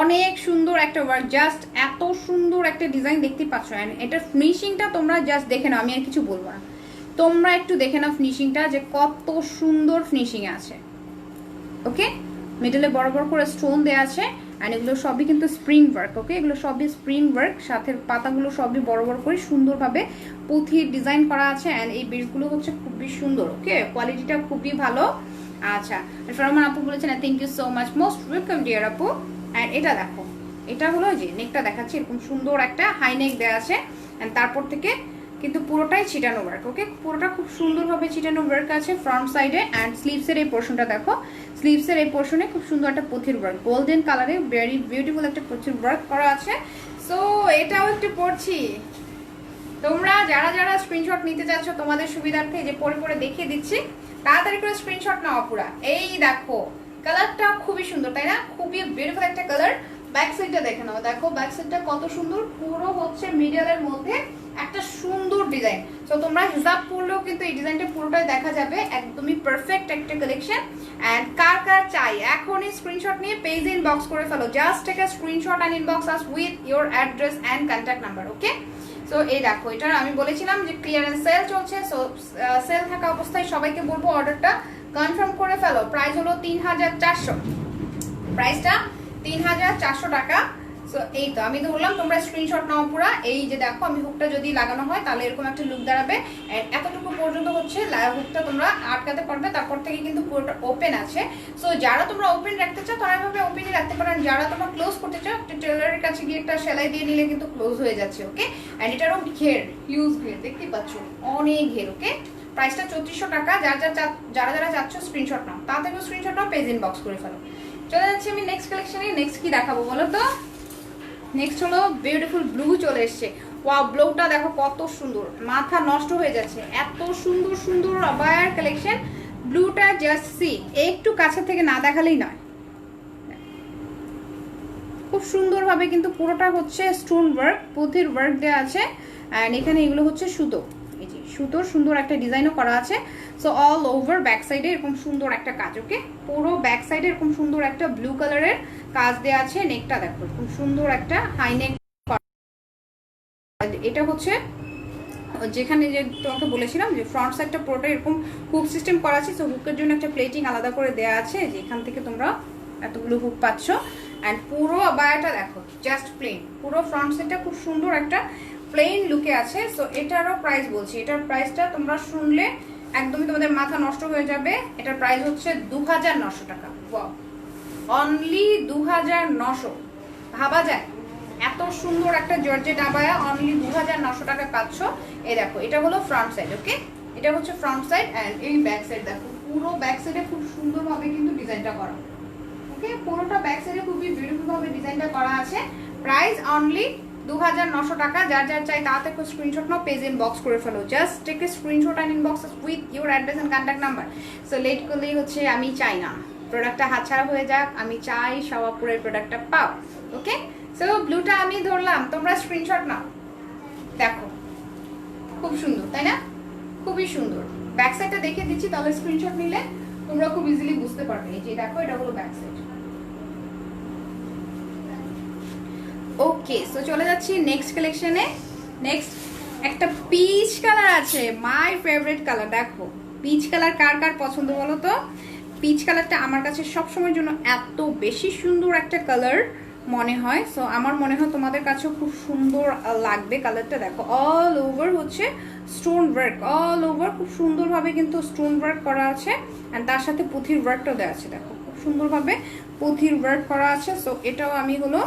অনেক সুন্দর একটা ওয়ার্ক, জাস্ট এত সুন্দর একটা ডিজাইন দেখতে পাচ্ছ। এন্ড এটার ফিনিশিংটা তোমরা জাস্ট দেখে নাও, আমি আর কিছু বলবো না, তোমরা একটু দেখে নাও ফিনিশিংটা, যে কত সুন্দর ফিনিশিং আছে। ওকে, মিডলে বড় বড় করে স্টোন দেওয়া আছে, অ্যান্ড এগুলো সবই কিন্তু স্প্রিং ওয়ার্ক। ওকে, এগুলো সবই স্প্রিং ওয়ার্ক, সাথে পাতাগুলো সবই বড় বড় করে সুন্দরভাবে পুঁথির ডিজাইন করা আছে, অ্যান্ড এই বেসগুলো হচ্ছে খুবই সুন্দর। ওকে, কোয়ালিটিটা খুবই ভালো। আচ্ছা, ফরমান আপু বলেছেন thank you so much, most welcome dear আপু। অ্যান্ড এটা দেখো, এটা হলো যে নেকটা দেখাচ্ছি, এরকম সুন্দর একটা হাই নেক দেওয়া আছে, অ্যান্ড তারপর থেকে কিন্তু পুরোটাই ছিটানো ওয়ার্ক। ওকে, পুরোটা খুব সুন্দরভাবে ছিটানো ওয়ার্ক আছে ফ্রন্ট সাইডে। অ্যান্ড স্লিভসের এই পোর্শনটা দেখো, স্লিভসের এই পোর্শনে খুব সুন্দর একটা পুঁথির ওয়ার্ক, গোল্ডেন কালারে ভেরি বিউটিফুল একটা পুঁথির ওয়ার্ক করা আছে। সো এটাও একটু পরছি, তোমরা যারা যারা স্ক্রিনশট নিতে চাচ্ছ তোমাদের সুবিধার্থে যে পরে পরে দেখিয়ে দিচ্ছি, তাড়াতাড়ি করে স্ক্রিনশট নাও পুরা। এই দেখো, কালারটা খুবই সুন্দর তাই না, খুবই বিউটিফুল একটা কালার। ব্যাক সাইডটা দেখে নাও, দেখো ব্যাক সাইডটা কত সুন্দর, পুরো হচ্ছে মিডলের মধ্যে একটা সুন্দর ডিজাইন। সো তোমরা হিজাব পরলেও কিন্তু এই ডিজাইনটা পুরোটাই দেখা যাবে, একদমই পারফেক্ট একটা কালেকশন। এন্ড কার কার চাই এখনই স্ক্রিনশট নিয়ে পেজে ইনবক্স করে ফেলো, just take a screenshot and inbox us with your address and contact number. Okay, so এই দেখো, এটা আমি বলেছিলাম যে ক্লিয়ারেন্স সেল চলছে, সো সেল থাকা অবস্থায় সবাইকে বলবো অর্ডারটা কনফার্ম করে ফেলো। প্রাইস হলো 3400, প্রাইসটা 3400 টাকা। সো এই তো আমি ধরলাম, তোমরা স্ক্রিনশট নাও পুরা। এই যে দেখো আমি হুকটা যদি লাগানো হয় তাহলে এরকম একটা লুক দাঁড়াবে। এতটুকু পর্যন্ত হচ্ছে হুকটা তোমরা আটকাতে পারবে, তারপর থেকে কিন্তু পুরোটা ওপেন আছে। সো যারা তোমরা ওপেন রাখতে চাও তারা এভাবে ওপেনই রাখতে পারো, যারা তোমরা ক্লোজ করতে চাও একটা টেলারের কাছে গিয়ে একটা সেলাই দিয়ে নিলে কিন্তু ক্লোজ হয়ে যাচ্ছে। ওকে, অ্যান্ড এটারও ঘের, হিউজ ঘের, দেখতে পাচ্ছ অনেক ঘের। ওকে, প্রাইসটা 3400 টাকা। যারা যারা চাচ্ছ স্ক্রিনশট নাও, তা থেকেও স্ক্রিনশট নাও, পেজ ইনবক্স করে ফেলো। চলে যাচ্ছি আমি নেক্সট কালেকশনে। নেক্সট কি দেখাবো বলো তো? নেক্সট হলো বিউটিফুল ব্লু চলে এসছে। ওয়াও, ব্লুটা দেখো কত সুন্দর, মাথা নষ্ট হয়ে যাচ্ছে, এত সুন্দর সুন্দর আবায়ার কালেকশন। ব্লুটা জাস্ট সি, একটু কাছে থেকে না দেখালেই নয়। খুব সুন্দরভাবে কিন্তু পুরোটা হচ্ছে স্টোন ওয়ার্ক, পুঁথির ওয়ার্ক দেওয়া আছে। অ্যান্ড এখানে এগুলো হচ্ছে সুতো, এই যে সুতোর সুন্দর একটা ডিজাইনও করা আছে। সো অল ওভার ব্যাক সাইডে এরকম সুন্দর একটা কাজ। ওকে, পুরো ব্যাক সাইডে এরকম সুন্দর একটা ব্লু কালারের কাজ দেওয়া আছে। নেকটা দেখো খুব সুন্দর একটা হাই নেক। এটা হচ্ছে যেখানে যে তোমাকে বলেছিলাম যে ফ্রন্ট সাইডটা পুরোটা এরকম হুক সিস্টেম করা আছে। সো হুকের জন্য একটা প্লেটিং আলাদা করে দেওয়া আছে, যে এখান থেকে তোমরা এতগুলো হুক পাচ্ছ। অ্যান্ড পুরো আবায়াটা দেখো জাস্ট প্লেন, পুরো ফ্রন্ট সাইডটা খুব সুন্দর একটা প্লেন লুকে আছে। সো এটারও প্রাইস বলছি, এটার প্রাইসটা তোমরা শুনলে একদমই তোমাদের মাথা নষ্ট হয়ে যাবে। এটার প্রাইস হচ্ছে 2900 টাকা। অনলি 2900, ভাবা যায়? এত সুন্দর একটা জর্জেট আবায়া অনলি 2900 টাকা পাচ্ছ। এই দেখো এটা হলো ফ্রন্ট সাইড। ওকে, এটা হচ্ছে ফ্রন্ট সাইড। অ্যান্ড এই ব্যাক সাইড দেখো, পুরো ব্যাক সাইডে খুব সুন্দরভাবে কিন্তু ডিজাইনটা করা। ওকে, পুরোটা ব্যাক সাইডে খুবই বিউটিফুল ভাবে ডিজাইনটা করা আছে। প্রাইস অনলি 2900 টাকা। যার যার চাই তাতে স্ক্রিনশট নাও, পেজ ইনবক্স করে ফেলো। Just take a screenshot and inbox with your address and contact number. So late করলেই হচ্ছে আমি চাই না প্রোডাক্টটা হাতছাড়া হয়ে যাক, আমি চাই শাওয়াপুরের প্রোডাক্টটা পাও। ওকে, সো ব্লুটা আমি ধরলাম, তোমরা স্ক্রিনশট নাও। দেখো খুব সুন্দর, তাই না? খুবই সুন্দর। ব্যাক সাইডটা দেখিয়ে দিচ্ছি, তাহলে স্ক্রিনশট নিলে তোমরা খুব ইজিলি বুঝতে পারবে। এই যে দেখো এটা হলো ব্যাক সাইড। ওকে, সো চলে যাচ্ছি নেক্সট কালেকশনে। নেক্সট একটা পিচ কালার আছে, মাই ফেভারিট কালার। দেখো পিচ কালার কার কার পছন্দ বলো তো? পিচ কালারটা আমার কাছে সবসময়ের জন্য এত বেশি সুন্দর একটা কালার মনে হয়। সো আমার মনে হয় তোমাদের কাছেও খুব সুন্দর লাগবে কালারটা। দেখো অল ওভার হচ্ছে স্টোন ওয়ার্ক, অল ওভার খুব সুন্দরভাবে কিন্তু স্টোন ওয়ার্ক করা আছে। অ্যান্ড তার সাথে পুঁথির ওয়ার্কটাও দেওয়া আছে। দেখো খুব সুন্দরভাবে পুঁথির ওয়ার্ক করা আছে। সো এটাও আমি হলো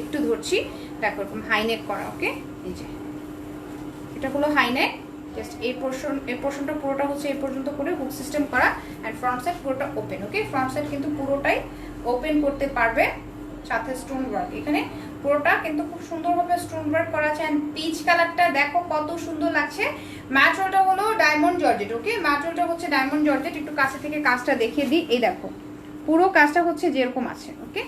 একটু ধরছি, দেখো এরকম হাইনেক করা। ওকে, এই যে এটা হলো হাইনেক। জাস্ট এই পোর্শনটা পুরোটা হচ্ছে এই পর্যন্ত করে হুক সিস্টেম করা। অ্যান্ড ফ্রন্ট সাইড পুরোটা ওপেন। ওকে, ফ্রন্ট সাইড কিন্তু পুরোটাই ওপেন করতে পারবে, সাথে স্টোন ওয়ার্ক। এখানে পুরোটা কিন্তু খুব সুন্দরভাবে স্টোন ওয়ার্ক করা আছে। অ্যান্ড পিচ কালারটা দেখো কত সুন্দর লাগছে। ম্যাটেরিয়ালটা হলো ডায়মন্ড জর্জেট। ওকে, ম্যাটেরিয়ালটা হচ্ছে ডায়মন্ড জর্জেট। একটু কাছে থেকে কাজটা দেখিয়ে দিই। এই দেখো পুরো কাজটা হচ্ছে যেরকম আছে। ওকে,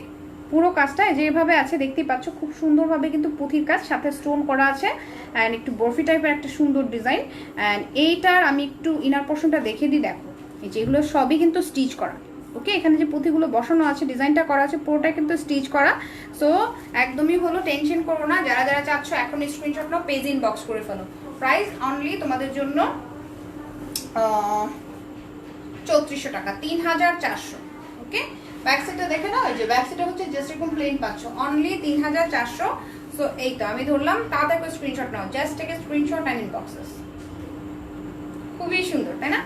পুরো কাজটা যেভাবে আছে দেখতেই পাচ্ছ, খুব সুন্দরভাবে কিন্তু পুঁথির কাজ সাথে স্টোন করা আছে। অ্যান্ড একটু বরফি টাইপের একটা সুন্দর ডিজাইন। অ্যান্ড এইটার আমি একটু ইনার পোর্শনটা দেখিয়ে দিই। দেখো এই যেগুলো সবই কিন্তু স্টিচ করা। ওকে, এখানে যে পুঁথিগুলো বসানো আছে, ডিজাইনটা করা আছে, পুরোটা কিন্তু স্টিচ করা। সো একদমই হলো টেনশন করো না। যারা যারা চাচ্ছ এখন স্ক্রিনশট নাও, পেজ ইনবক্স করে ফেলো। প্রাইস অনলি তোমাদের জন্য 3400 টাকা, 3400। ওকে, ব্যাক সাইডটা দেখে নাও। এই যে ব্যাক সাইডটা হচ্ছে জাস্ট এরকম প্লেন পাচ্ছ, অনলি 3400। সো এই তো আমি ধরলাম, তাড়াতাড়ি করে স্ক্রিনশট নাও। Just take a screenshot and inbox us. খুবই সুন্দর, তাই না?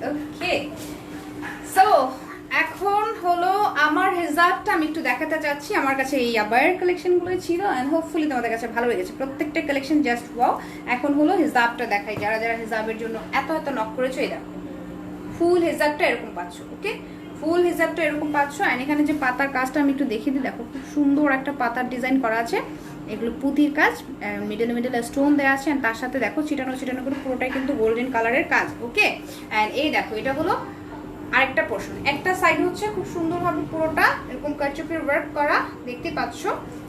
ওকে, সো এখন হলো আমার হিজাবটা আমি একটু দেখাতে চাচ্ছি। আমার কাছে এই আবায়ের কালেকশনগুলোই ছিল, অ্যান্ড হোপফুলি তোমাদের কাছে ভালো লেগেছে। প্রত্যেকটা কালেকশন জাস্ট ওয়াও। এখন হলো হিজাবটা দেখাই। যারা যারা হিজাবের জন্য এত এত নক করেছো, এই দেখো ফুল হিজাবটা এরকম পাচ্ছ। ওকে, ফুল হিজাবটা এরকম পাচ্ছ। অ্যান্ড এখানে যে পাতার কাজটা আমি একটু দেখিয়ে দিই। দেখো খুব সুন্দর একটা পাতার ডিজাইন করা আছে। এগুলো পুঁতির কাজ, মিডলে মিডলে স্টোন দেওয়া আছে। অ্যান্ড তার সাথে দেখো চিটানো চিটানো করে পুরোটাই কিন্তু গোল্ডেন কালারের কাজ। ওকে, অ্যান্ড এই দেখো এটা হলো আরেকটা পোর্শন। একটা সাইড হচ্ছে খুব সুন্দরভাবে পুরোটা এরকম কারচুপির ওয়ার্ক করা, দেখতে পাচ্ছ।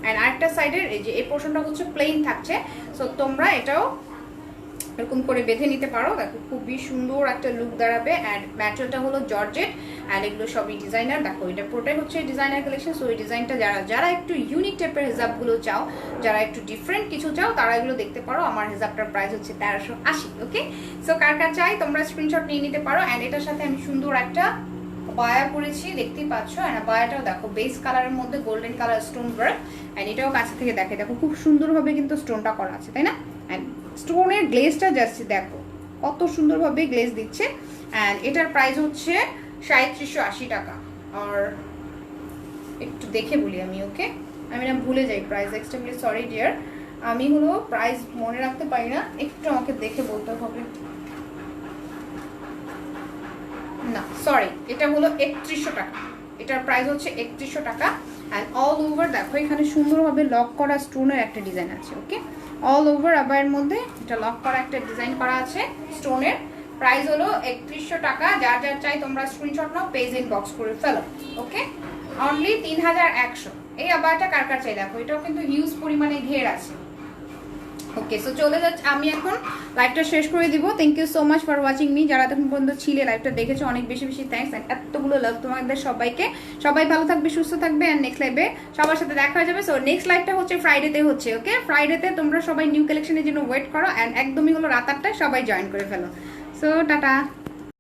অ্যান্ড আরেকটা সাইডের এই যে এই পোর্শনটা হচ্ছে প্লেন থাকছে। সো তোমরা এটাও এরকম করে বেঁধে নিতে পারো। দেখো খুবই সুন্দর একটা লুক দাঁড়াবে। অ্যান্ড ম্যাটেরিয়ালটা হলো জর্জেট। অ্যান্ড এগুলো সবই ডিজাইনার। দেখো এটা পুরোটাই হচ্ছে ডিজাইনার কালেকশন। সো এই ডিজাইনটা যারা যারা একটু ইউনিক টাইপের হিজাবগুলো চাও, যারা একটু ডিফারেন্ট কিছু চাও, তারা এগুলো দেখতে পারো। আমার হিজাবটার প্রাইস হচ্ছে 1380। ওকে, সো কার কার চাই তোমরা স্ক্রিনশট নিয়ে নিতে পারো। অ্যান্ড এটার সাথে আমি সুন্দর একটা বায়া পরেছি, দেখতেই পাচ্ছ। আর বায়াটাও দেখো বেস কালারের মধ্যে golden colour stone work, and এটাও কাছে থেকে দেখে, দেখো খুব সুন্দরভাবে কিন্তু স্টোনটা করা আছে, তাই না? এন্ড স্টোনের গ্লেজটা জাস্ট দেখো কত সুন্দরভাবে গ্লেজ দিচ্ছে। এন্ড এটার প্রাইস হচ্ছে 3780 টাকা। আর একটু দেখে বলি আমি, ওকে, আমি না ভুলে যাই প্রাইস, এক্সট্রিমলি সরি ডিয়ার, আমি হলো প্রাইস মনে রাখতে পারি না, একটু আমাকে দেখে বলতে হবে। না সরি, এটা হলো 3100 টাকা, এটার প্রাইস হচ্ছে 3100 টাকা। অ্যান্ড অল ওভার দেখো এখানে সুন্দরভাবে লক করা স্টোনের একটা ডিজাইন আছে, ওকে, অল ওভার আবায়ের মধ্যে এটা লক করা একটা ডিজাইন করা আছে স্টোনের। প্রাইস হলো 3100 টাকা। যার যার চাই তোমরা স্ক্রিনশট নাও, পেজ ইনবক্স করে ফেলো, ওকে, অনলি 3100। এই আবারটা কার কার চাই দেখো, এটাও কিন্তু হিউজ পরিমাণে ঘের আছে। ওকে, সো চলে যাচ্ছে, আমি এখন লাইভটা শেষ করে দিব। Thank you so much for watching me, যারা তখন পর্যন্ত ছিলে লাইভটা দেখেছো অনেক বেশি বেশি থ্যাঙ্কস, এন্ড এতগুলো লাভ তোমাদের সবাইকে। সবাই ভালো থাকবে, সুস্থ থাকবে, এন্ড নেক্সট লাইভে সবার সাথে দেখা হয়ে যাবে। সো নেক্সট লাইভটা হচ্ছে ফ্রাইডেতে হচ্ছে, ওকে, ফ্রাইডেতে তোমরা সবাই নিউ কালেকশনের জন্য ওয়েট করো, এন্ড একদমই হলো রাত 8টায় সবাই জয়েন করে ফেলো। So tata.